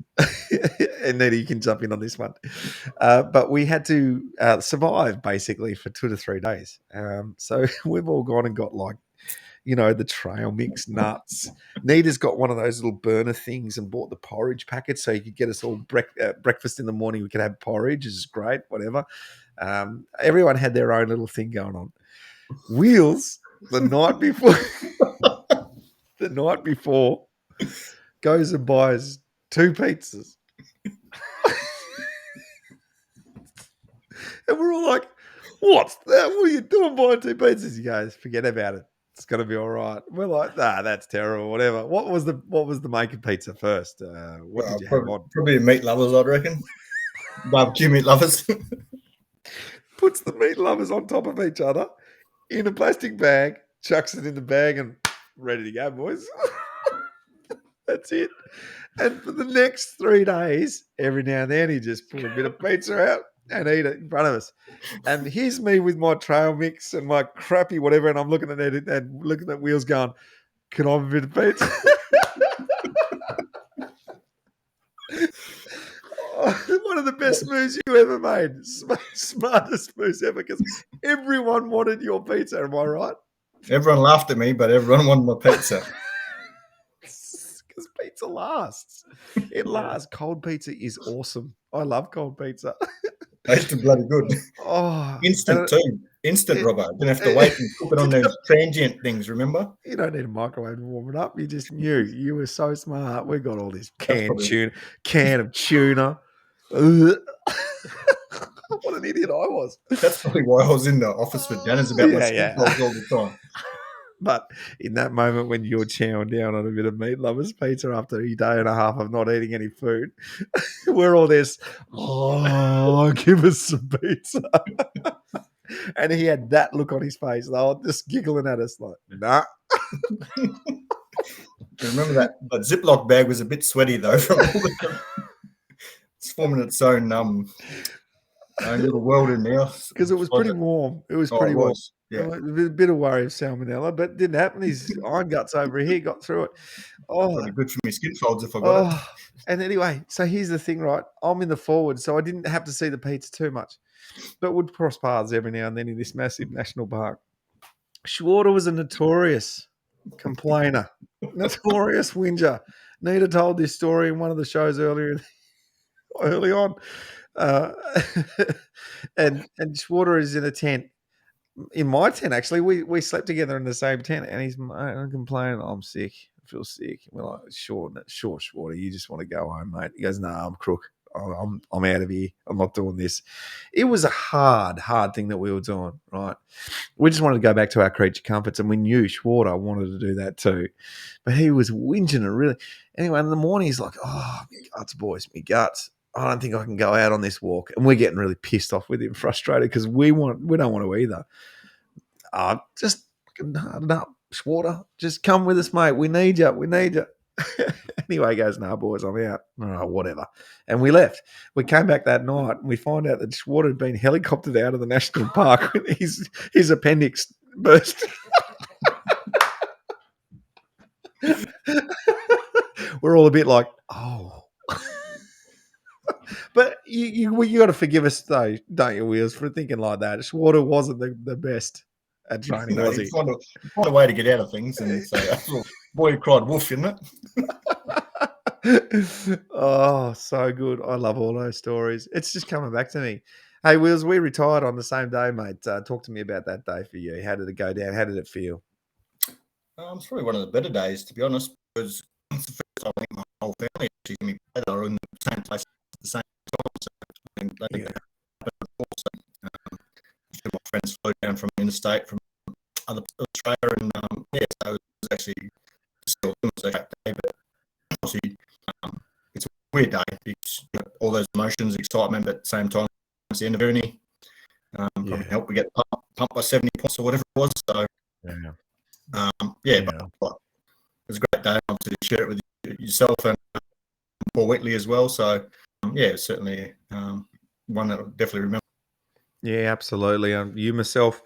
And Nita, you can jump in on this one. But we had to survive basically for 2 to 3 days. So we've all gone and got the trail mix nuts. Nita's got one of those little burner things and bought the porridge packet so you could get us all breakfast in the morning. We could have porridge, which is great, whatever. Everyone had their own little thing going on. Wheels, the night before, goes and buys 2 pizzas. And we're all like, what's that? What are you doing buying 2 pizzas? He goes, forget about it. It's going to be all right. We're like, nah, that's terrible, whatever. What was the making pizza first? What did you have on? Probably meat lovers, I'd reckon. Barbecue meat lovers. Puts the meat lovers on top of each other in a plastic bag, chucks it in the bag, and ready to go, boys. That's it. And for the next 3 days, every now and then, he just pull a bit of pizza out and eat it in front of us. And here's me with my trail mix and my crappy whatever, and I'm looking at it and looking at Wheels going, can I have a bit of pizza? One of the best moves you ever made. Smartest moves ever, because everyone wanted your pizza. Am I right? Everyone laughed at me, but everyone wanted my pizza. Because pizza lasts. It lasts. Cold pizza is awesome. I love cold pizza. Tasted bloody good. Oh, Instant too. Instant, Robbo. Didn't have to wait and cook it on those transient things, remember? You don't need a microwave to warm it up. You just knew. You were so smart. We got all this can of tuna. What an idiot I was. That's probably why I was in the office with Danners about my skin rolls all the time. But in that moment when you're chowing down on a bit of meat lovers pizza after a day and a half of not eating any food, we're all this, give us some pizza. And he had that look on his face. They were just giggling at us like, nah. Remember that Ziploc bag was a bit sweaty though. From all the, it's forming its own little world in there. Because it was pretty warm. It was pretty warm. Yeah. A bit of worry of salmonella, but it didn't happen. His iron guts over here got through it. Probably good for my skin folds if I got it. And anyway, so here's the thing, right? I'm in the forward, so I didn't have to see the pizza too much, but would cross paths every now and then in this massive national park. Schwarter was a notorious complainer, notorious whinger. Nita told this story in one of the shows early on. And Schwarter is in a tent. In my tent, actually, we slept together in the same tent, and he's complaining, I'm sick, I feel sick. We're like, sure, Schwarter, you just want to go home, mate. He goes, no, I'm crook. I'm out of here. I'm not doing this. It was a hard thing that we were doing, right? We just wanted to go back to our creature comforts, and we knew Schwarter wanted to do that too. But he was whinging and really. Anyway, in the morning, he's like, my guts, boys, my guts. I don't think I can go out on this walk. And we're getting really pissed off with him, frustrated, because we don't want to either. Just harden up, Schwarter. Just come with us, mate. We need you. Anyway, he goes, no, boys, I'm out. No, whatever. And we left. We came back that night, and we find out that Schwarter had been helicoptered out of the national park with his appendix burst. We're all a bit like, But you got to forgive us, though, don't you, Wheels, for thinking like that. Schwarter wasn't the best at training, was he? Find a way to get out of things and say, boy, you cried wolf, didn't it? Oh, so good. I love all those stories. It's just coming back to me. Hey, Wheels, we retired on the same day, mate. Talk to me about that day for you. How did it go down? How did it feel? It's probably one of the better days, to be honest, because it's the first time I think my whole family actually me play. They were in the same place at the same time. So they down from interstate from other Australia, and so it was actually still it was a great day, but obviously it's a weird day. It's all those emotions, excitement, but at the same time it's the end of the journey. Probably helped we get pumped by 70 points or whatever it was. So but it was a great day. Obviously, to share it with yourself and Paul Whitley as well. So certainly one that I'll definitely remember. Yeah, absolutely. You, myself,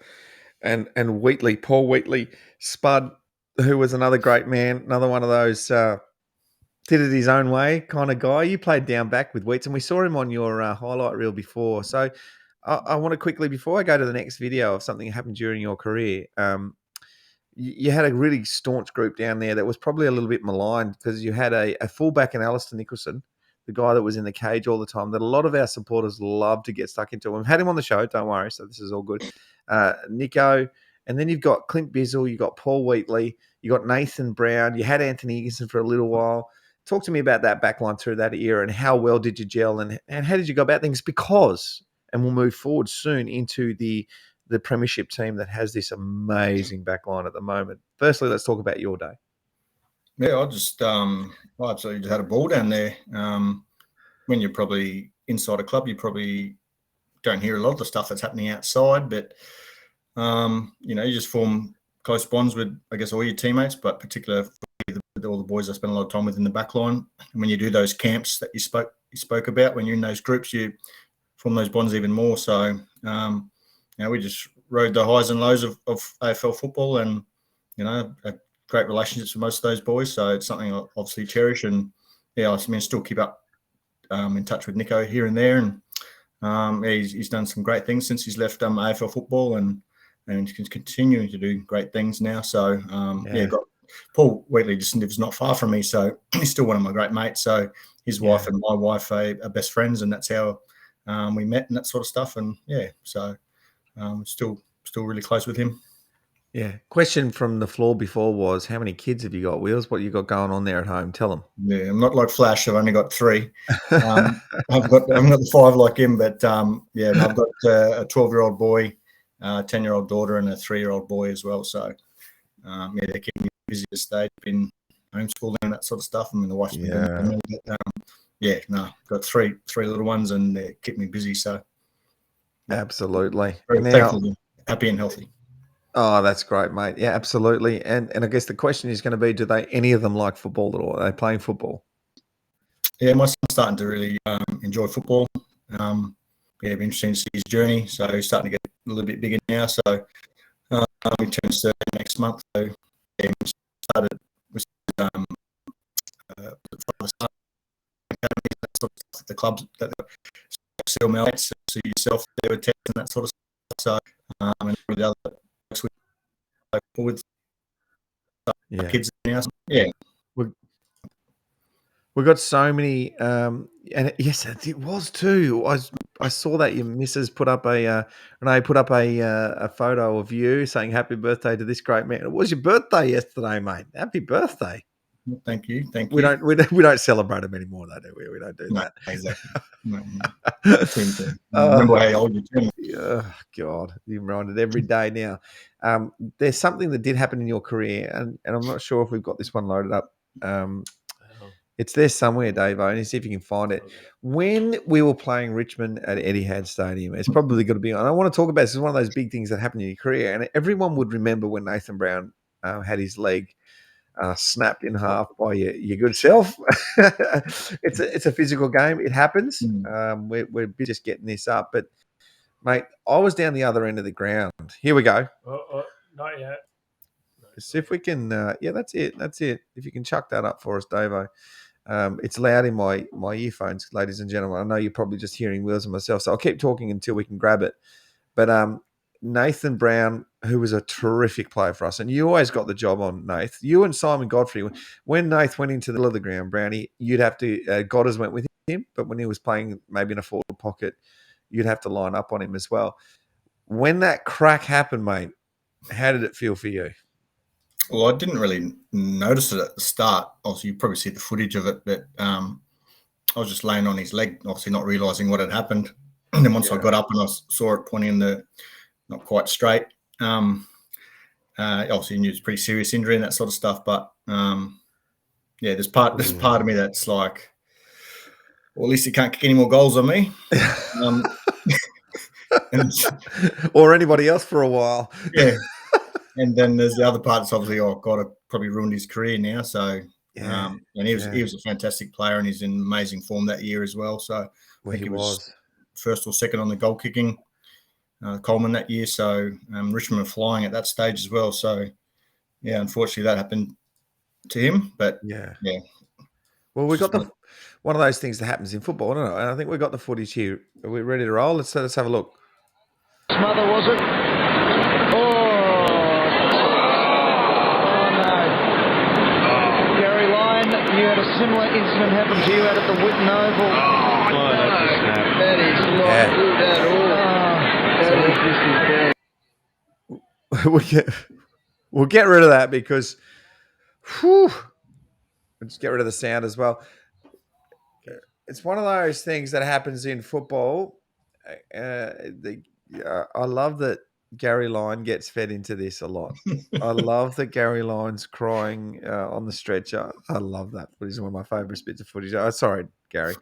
and Wheatley, Paul Wheatley, Spud, who was another great man, another one of those did it his own way kind of guy. You played down back with Wheats, and we saw him on your highlight reel before. So I want to quickly, before I go to the next video of something that happened during your career, you had a really staunch group down there that was probably a little bit maligned because you had a fullback in Alistair Nicholson, the guy that was in the cage all the time, that a lot of our supporters love to get stuck into. We've had him on the show, don't worry, so this is all good. Nico, and then you've got Clint Bizzle, you've got Paul Wheatley, you got Nathan Brown, you had Anthony Egerson for a little while. Talk to me about that backline through that era and how well did you gel and how did you go about things? Because, and we'll move forward soon into the premiership team that has this amazing backline at the moment. Firstly, let's talk about your day. Yeah, I absolutely just had a ball down there. When you're probably inside a club, you probably don't hear a lot of the stuff that's happening outside, but you just form close bonds with, I guess, all your teammates, but particularly with all the boys I spent a lot of time with in the back line. And when you do those camps that you spoke about, when you're in those groups, you form those bonds even more. So, we just rode the highs and lows of AFL football and, had great relationships with most of those boys. So it's something I obviously cherish. And, I still keep up in touch with Nico here and there. And he's done some great things since he's left AFL football and he's continuing to do great things now. So, got Paul Wheatley just lives not far from me, so he's still one of my great mates. So his wife and my wife are best friends, and that's how we met and that sort of stuff. And so still really close with him. Yeah. Question from the floor before was, how many kids have you got, Wheels? What you got going on there at home? Tell them. Yeah, I'm not like Flash. I've only got 3. I've got the 5 like him, but I've got a 12-year-old boy, a 10-year-old daughter, and a 3-year-old boy as well. So they keep me busy this stage, been homeschooling and that sort of stuff. I mean, the wife's been doing it, but got three little ones and they keep me busy. So absolutely, very thankful, happy and healthy. Oh, that's great, mate. Yeah, absolutely. And I guess the question is going to be, do any of them like football at all? Are they playing football? Yeah, my son's starting to really enjoy football. It'd be interesting to see his journey. So he's starting to get a little bit bigger now. So he turns 30 next month. So we started with the clubs that still mates, so yourself there with Ted and that sort of stuff. So and the other folks with kids now. Yeah. We've got so many, and yes, it was too. I saw that your missus put up Renee put up a photo of you saying happy birthday to this great man. It was your birthday yesterday, mate. Happy birthday. Thank you. We don't celebrate them anymore, though, do we? We don't do that. Exactly. Remember how old you turned. Oh, God, you're reminded every day now. There's something that did happen in your career, and I'm not sure if we've got this one loaded up. It's there somewhere, Dave. Only see if you can find it. When we were playing Richmond at Etihad Stadium, it's probably got to be on. I want to talk about this. It's one of those big things that happened in your career, and everyone would remember when Nathan Brown had his leg snapped in half by your good self. It's a physical game. It happens. We're just getting this up, but mate, I was down the other end of the ground. Here we go. Not yet. Let's see if we can. That's it. If you can chuck that up for us, Davo. It's loud in my earphones, ladies and gentlemen. I know you're probably just hearing Wheels and myself, so I'll keep talking until we can grab it. But Nathan Brown, who was a terrific player for us, and you always got the job on, Nath. You and Simon Godfrey, when Nath went into the middle of the ground, Brownie, you'd have to, Godders went with him, but when he was playing maybe in a forward pocket, you'd have to line up on him as well. When that crack happened, mate, how did it feel for you? Well, I didn't really notice it at the start. Obviously, you probably see the footage of it, but I was just laying on his leg, obviously not realising what had happened. And then once I got up and I saw it pointing in the not quite straight. Obviously, he knew it was a pretty serious injury and that sort of stuff. But there's part of me that's like, well, at least he can't kick any more goals on me. Or anybody else for a while. Yeah. And then there's the other part that's obviously, oh God, I've probably ruined his career now. So, and he was a fantastic player, and he's in amazing form that year as well. So I think he was first or second on the goal kicking Coleman that year. So Richmond were flying at that stage as well. So yeah, unfortunately that happened to him. But yeah. Well, we got one of those things that happens in football, don't it? And I think we've got the footage here. Are we ready to roll? Let's have a look. Smother, was it? Oh no. Gary Lyon, you had a similar incident happen to you out at the Whitten Oval. That is not good at all. We'll get rid of that because we'll just get rid of the sound as well. It's one of those things that happens in football. I love that Gary Lyon gets fed into this a lot. I love that Gary Lyon's crying on the stretcher. I love that. Footage is one of my favourite bits of footage. Sorry, Gary.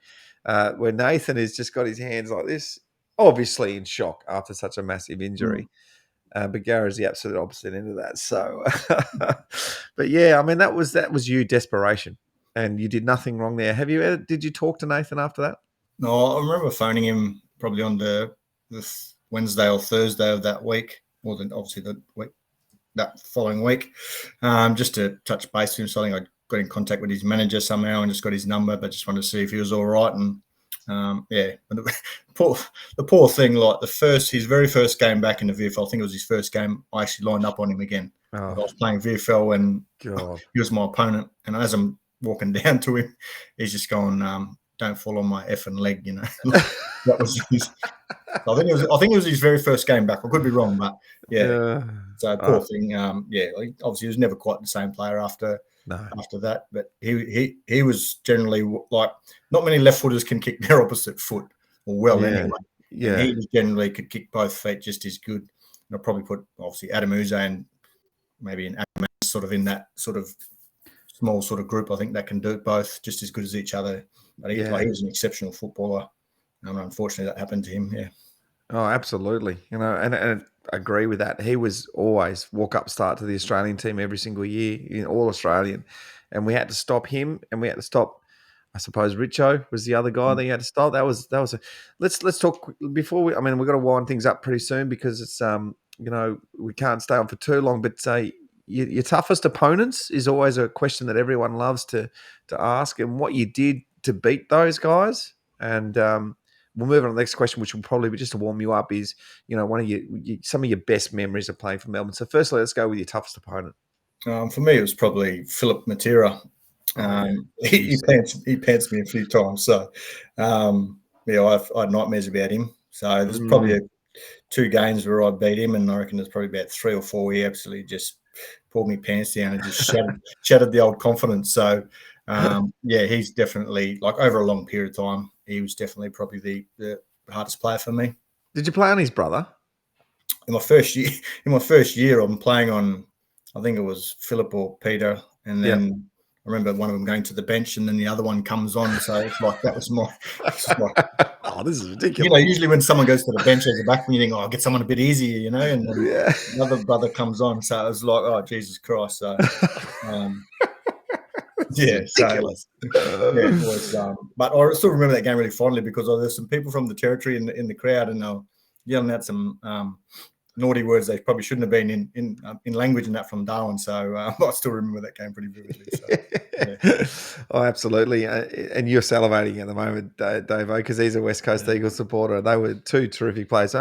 Where Nathan has just got his hands like this, obviously in shock after such a massive injury. But Gary's the absolute opposite end of that. So, but yeah, I mean, that was you, desperation. And you did nothing wrong there. Did you talk to Nathan after that? No, I remember phoning him probably on the Wednesday or Thursday of that week, or then obviously that following week, just to touch base with him. So I think I got in contact with his manager somehow and just got his number, but just wanted to see if he was all right. And the poor thing, like his very first game back in the VFL, I think it was his first game, I actually lined up on him again. I was playing VFL and he was my opponent. And as I'm walking down to him, he's just going, don't fall on my effing leg, you know. That was his. I think it was his very first game back. I could be wrong, but yeah. So poor thing. Obviously he was never quite the same player after that. But he was generally like, not many left footers can kick their opposite foot anyway. Yeah. And he was generally could kick both feet just as good. And I'll probably put obviously Adam Uze and maybe an Adam sort of in that sort of small sort of group. I think that can do it both just as good as each other. But he was an exceptional footballer. And unfortunately that happened to him. Yeah. Oh, absolutely. You know, and I agree with that. He was always walk-up start to the Australian team every single year, in all Australian. And we had to stop him, and we had to stop, I suppose, Richo was the other guy that you had to stop. That was let's talk before we've got to wind things up pretty soon because it's we can't stay on for too long, but your toughest opponents is always a question that everyone loves to ask, and what you did to beat those guys. And we'll move on to the next question, which will probably be just to warm you up, is, one of some of your best memories of playing for Melbourne. So firstly, let's go with your toughest opponent. For me, it was probably Philip Matera. He pants me a few times. So, I had nightmares about him. So there's probably 2 games where I beat him, and I reckon there's probably about 3 or 4 where he absolutely just pulled me pants down and just shattered the old confidence. So, he's definitely, like, over a long period of time, he was definitely probably the hardest player for me. Did you play on his brother? In my first year, I'm playing on, I think it was Philip or Peter, and then I remember one of them going to the bench, and then the other one comes on. So it's like that was my. Oh, this is ridiculous. Usually when someone goes to the bench as a backman, you think, "Oh, I'll get someone a bit easier," and then another brother comes on. So it was like, "Oh, Jesus Christ!" So. Ridiculous. It was, but I still remember that game really fondly because there's some people from the territory in the crowd, and they were yelling out some naughty words they probably shouldn't have been in language and that from Darwin. So I still remember that game pretty vividly. So, Oh, absolutely. And you're salivating at the moment, Davo, because he's a West Coast Eagles supporter. They were 2 terrific players.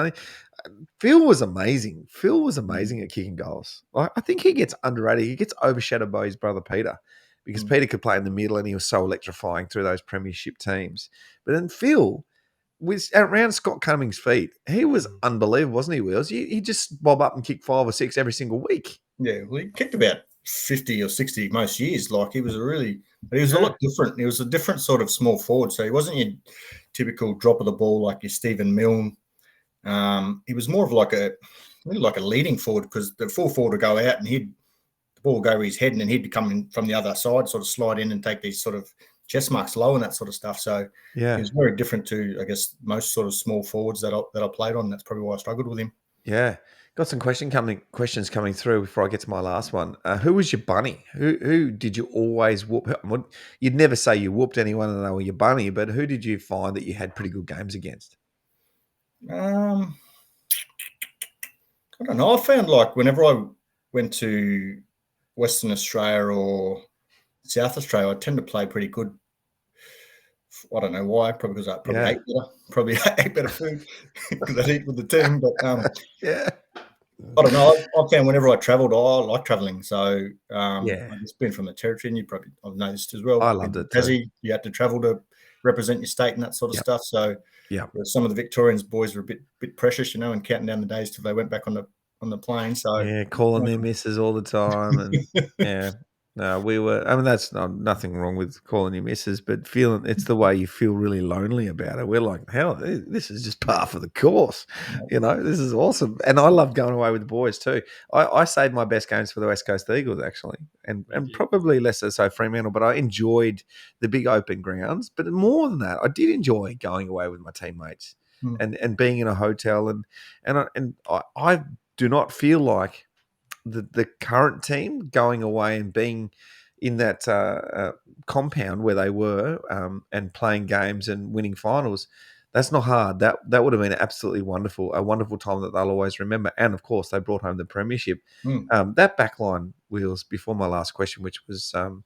Phil was amazing. Phil was amazing at kicking goals. I think he gets underrated. He gets overshadowed by his brother Peter, because Peter could play in the middle and he was so electrifying through those premiership teams. But then Phil was around Scott Cummings' feet. He was unbelievable, wasn't he, Wills? He just bob up and kick 5 or 6 every single week. Yeah, well, he kicked about 50 or 60 most years. Like, he was a lot different. He was a different sort of small forward. So he wasn't your typical drop of the ball like your Stephen Milne. He was more of like really like a leading forward, because the full forward would go out and the ball would go over his head, and then he'd come in from the other side, sort of slide in and take these sort of chest marks low and that sort of stuff. So Yeah. he was very different to, I guess, most sort of small forwards that I played on. That's probably why I struggled with him. Yeah. Got some questions coming through before I get to my last one. Who was your bunny? Who did you always whoop? You'd never say you whooped anyone and they were your bunny, but who did you find that you had pretty good games against? I don't know. I found like whenever I went to Western Australia or South Australia, I tend to play pretty good. I don't know why. Probably because I ate better. Probably ate better food because I eat with the team. But Yeah. I don't know. I found whenever I travelled, I like travelling. So Yeah. I've just been from the territory, and I've noticed as well. I loved it Tassie, too. you had to travel to represent your state and that sort of stuff. So Yeah. some of the Victorians boys were a bit precious, and counting down the days till they went back on the plane. So Yeah, calling their missus all the time, and yeah, no, we were. I mean, that's nothing wrong with calling your missus, but feeling it's the way you feel really lonely about it. We're like, hell, this is just par for the course, This is awesome, and I love going away with the boys too. I saved my best games for the West Coast Eagles actually, and probably less so Fremantle, but I enjoyed the big open grounds. But more than that, I did enjoy going away with my teammates and being in a hotel and I do not feel like the current team going away and being in that compound where they were and playing games and winning finals. That's not hard. That would have been absolutely wonderful, a wonderful time that they'll always remember. And of course, they brought home the premiership. That backline, Wheels, before my last question, which was no,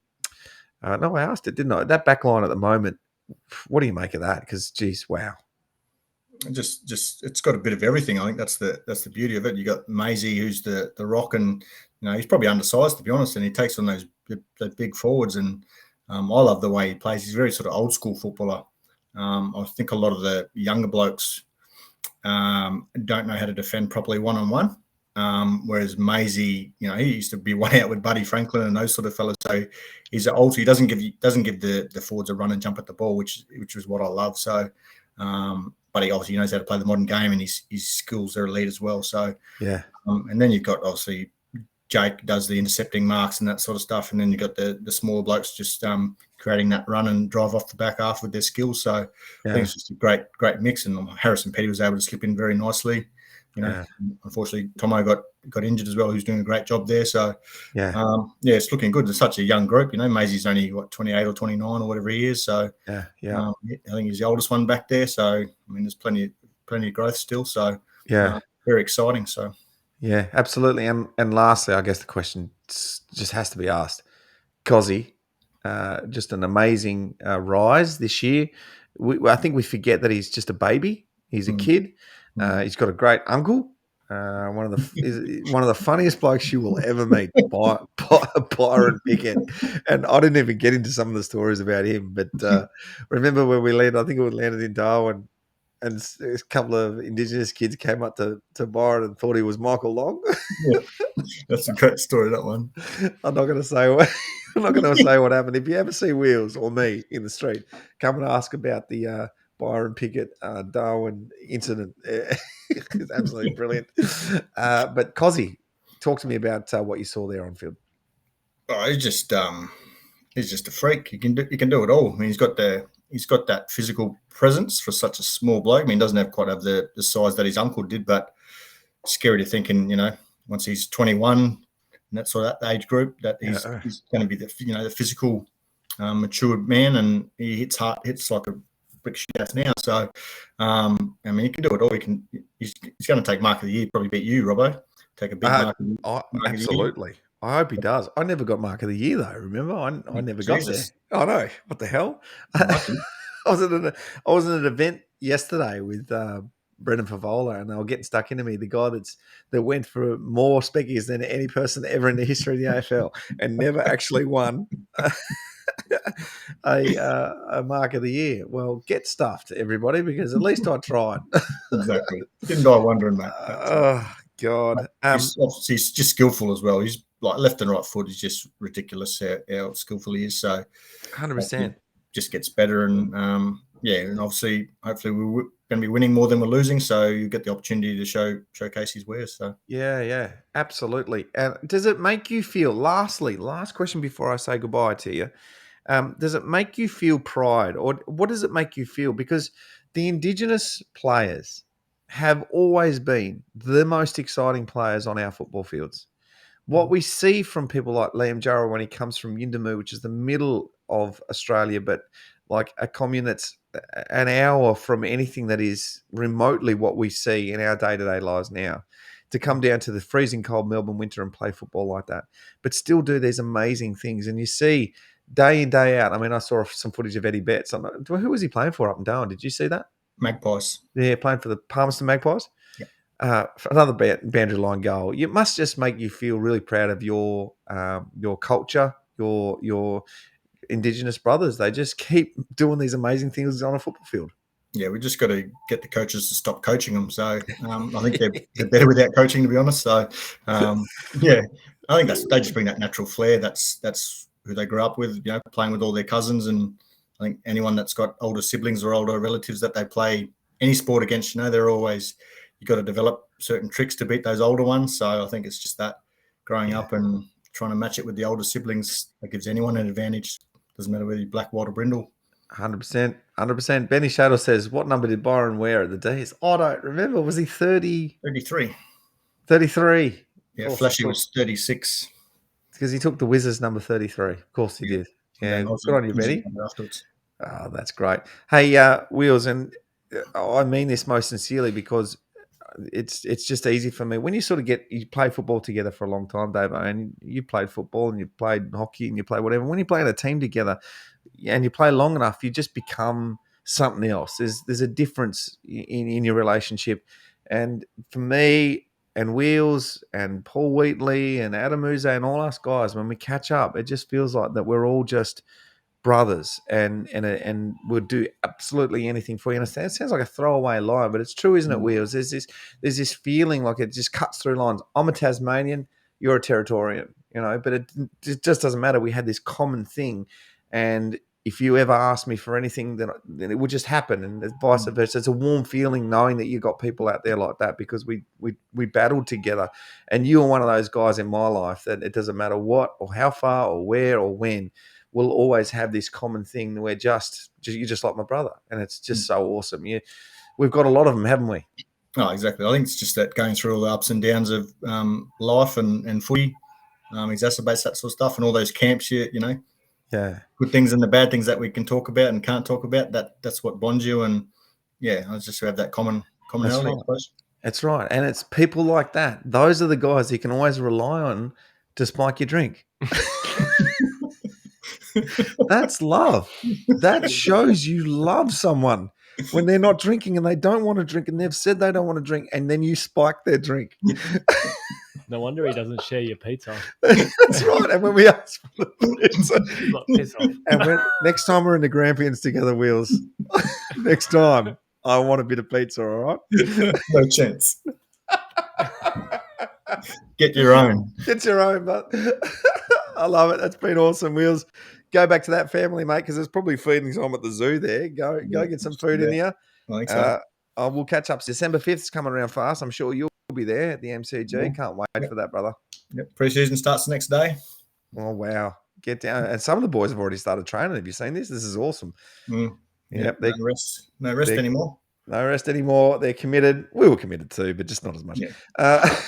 I asked it, didn't I? That backline at the moment. What do you make of that? Because, geez, wow. Just it's got a bit of everything. I think that's the beauty of it. You got Maisie, who's the rock, and he's probably undersized, to be honest, and he takes on those big forwards. And I love the way he plays. He's a very sort of old school footballer. I think a lot of the younger blokes don't know how to defend properly one-on-one. Whereas Maisie, he used to be one out with Buddy Franklin and those sort of fellas. So he's an old. He doesn't give the forwards a run and jump at the ball, which is what I love. So. But he obviously knows how to play the modern game, and his skills are elite as well. So yeah, and then you've got obviously Jake does the intercepting marks and that sort of stuff, and then you've got the smaller blokes just creating that run and drive off the back half with their skills. So I think it's just a great mix, and Harrison Petty was able to slip in very nicely. Unfortunately, Tomo got injured as well. Who's doing a great job there. So it's looking good. It's such a young group. Maisie's only 28 or 29 or whatever he is. So I think he's the oldest one back there. So I mean, there's plenty of growth still. So very exciting. So yeah, absolutely. And lastly, I guess the question just has to be asked. Cozzy, just an amazing rise this year. I think we forget that he's just a baby. He's a kid. He's got a great uncle. One of the funniest blokes you will ever meet, Byron Pickett. And I didn't even get into some of the stories about him. But remember when we landed? I think we landed in Darwin, and a couple of Indigenous kids came up to Byron and thought he was Michael Long. That's a great story, that one. I'm not going to say what happened. If you ever see Wheels or me in the street, come and ask about the Byron Pickett Darwin incident. It's absolutely brilliant. But Cozzy, talk to me about what you saw there on field. Oh, he's just a freak. He can do it all. I mean, he's got that physical presence for such a small bloke. I mean, he doesn't have the size that his uncle did, but it's scary to think, once he's 21 and that sort of that age group, that he's going to be the physical matured man, and he hits like a brick shit house now. So I mean, he can do it all. He's going to take mark of the year, probably beat you, Robbo. Take a big mark of the year. Absolutely. I hope he does. I never got mark of the year though. Remember, I never got there. I know. What the hell? I was at an event yesterday with Brendan Favola, and they were getting stuck into me. The guy that went for more speckies than any person ever in the history of the AFL and never actually won a mark of the year. Well, get stuffed, everybody, because at least I tried. Exactly. Didn't die wondering, mate. Oh God. He's just skillful as well. He's like left and right foot is just ridiculous how skillful he is. So 100%. Just gets better, and Yeah, and obviously, hopefully, we're going to be winning more than we're losing, so you get the opportunity to showcase his wares. So Yeah, absolutely. And does it make you feel? Lastly, last question before I say goodbye to you. Does it make you feel pride, or what does it make you feel? Because the Indigenous players have always been the most exciting players on our football fields. What we see from people like Liam Jarrell when he comes from Yuendamu, which is the middle of Australia, but like a commune that's an hour from anything that is remotely what we see in our day-to-day lives now, to come down to the freezing cold Melbourne winter and play football like that, but still do these amazing things. And you see day in, day out. I mean, I saw some footage of Eddie Betts. Who was he playing for up and down? Did you see that? Magpies. Yeah, playing for the Palmerston Magpies. Yeah. For another boundary line goal. It must just make you feel really proud of your culture, your Indigenous brothers. They just keep doing these amazing things on a football field. Yeah, we just got to get the coaches to stop coaching them. So I think they're better without coaching, to be honest. So yeah, I think they just bring that natural flair. That's who they grew up with, you know, playing with all their cousins. And I think anyone that's got older siblings or older relatives that they play any sport against, you know, they're always, you got to develop certain tricks to beat those older ones. So I think it's just that growing up and trying to match it with the older siblings that gives anyone an advantage. Doesn't matter whether you're black, white, or brindle. 100%. 100%. Benny Shadle says, what number did Byron wear at the D's? I don't remember. Was he 30? 33. 33. Yeah, Flashy was 36. Because he took the Wizards number 33. Of course he did. Yeah, good on you, Benny. Afterwards. Oh, that's great. Hey, Wheels, and I mean this most sincerely because it's just easy for me. When you sort of you play football together for a long time, Dave, and you played football and you played hockey and you play whatever. When you play in a team together and you play long enough, you just become something else. There's a difference in your relationship. And for me and Wheels and Paul Wheatley and Adam Uze and all us guys, when we catch up, it just feels like that we're all just brothers and would do absolutely anything for you. And it sounds like a throwaway line, but it's true, isn't it, Wheels? There's this feeling like it just cuts through lines. I'm a Tasmanian, you're a Territorian, you know, but it just doesn't matter. We had this common thing, and if you ever ask me for anything, then it would just happen, and vice versa. It's a warm feeling knowing that you got people out there like that because we battled together, and you are one of those guys in my life that it doesn't matter what or how far or where or when, we'll always have this common thing. We're you're just like my brother, and it's just so awesome. We've got a lot of them, haven't we? Oh, exactly. I think it's just that going through all the ups and downs of life and footy exacerbates that sort of stuff, and all those camps, you know, good things and the bad things that we can talk about and can't talk about. That's what bonds you, and yeah, I just have that commonality. That's right. I suppose. That's right, and it's people like that. Those are the guys you can always rely on to spike your drink. That's love. That shows you love someone when they're not drinking and they don't want to drink and they've said they don't want to drink, and then you spike their drink. No wonder he doesn't share your pizza. That's right. And when we ask for the pizza, He's like, piss off. and next time we're in the Grampians together, Wheels, next time I want a bit of pizza, all right? No chance. Get your own. Get your own, but I love it. That's been awesome, Wheels. Go back to that family, mate, because there's probably feeding time at the zoo there. Go get some food in here. I think so. We'll catch up. December 5th is coming around fast. I'm sure you'll be there at the MCG. Yeah. Can't wait for that, brother. Yep. Pre-season starts the next day. Oh, wow. Get down. And some of the boys have already started training. Have you seen this? This is awesome. Yep. No rest anymore. No rest anymore. They're committed. We were committed too, but just not as much. Yeah.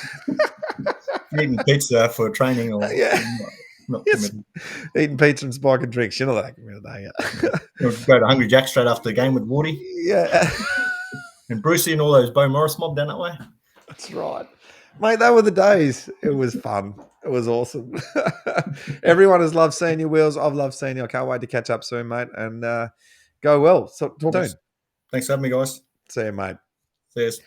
Eating pizza for training or not committed. Eating pizza and spiking drinks. You're not that committed, are you? We'll go to Hungry Jack straight after the game with Woody. Yeah. And Brucey and all those Bo Morris mob down that way. That's right. Mate, they were the days. It was fun. It was awesome. Everyone has loved seeing you, Wheels. I've loved seeing you. I can't wait to catch up soon, mate. And go well. So talk soon. Thanks for having me, guys. See you, mate. Cheers.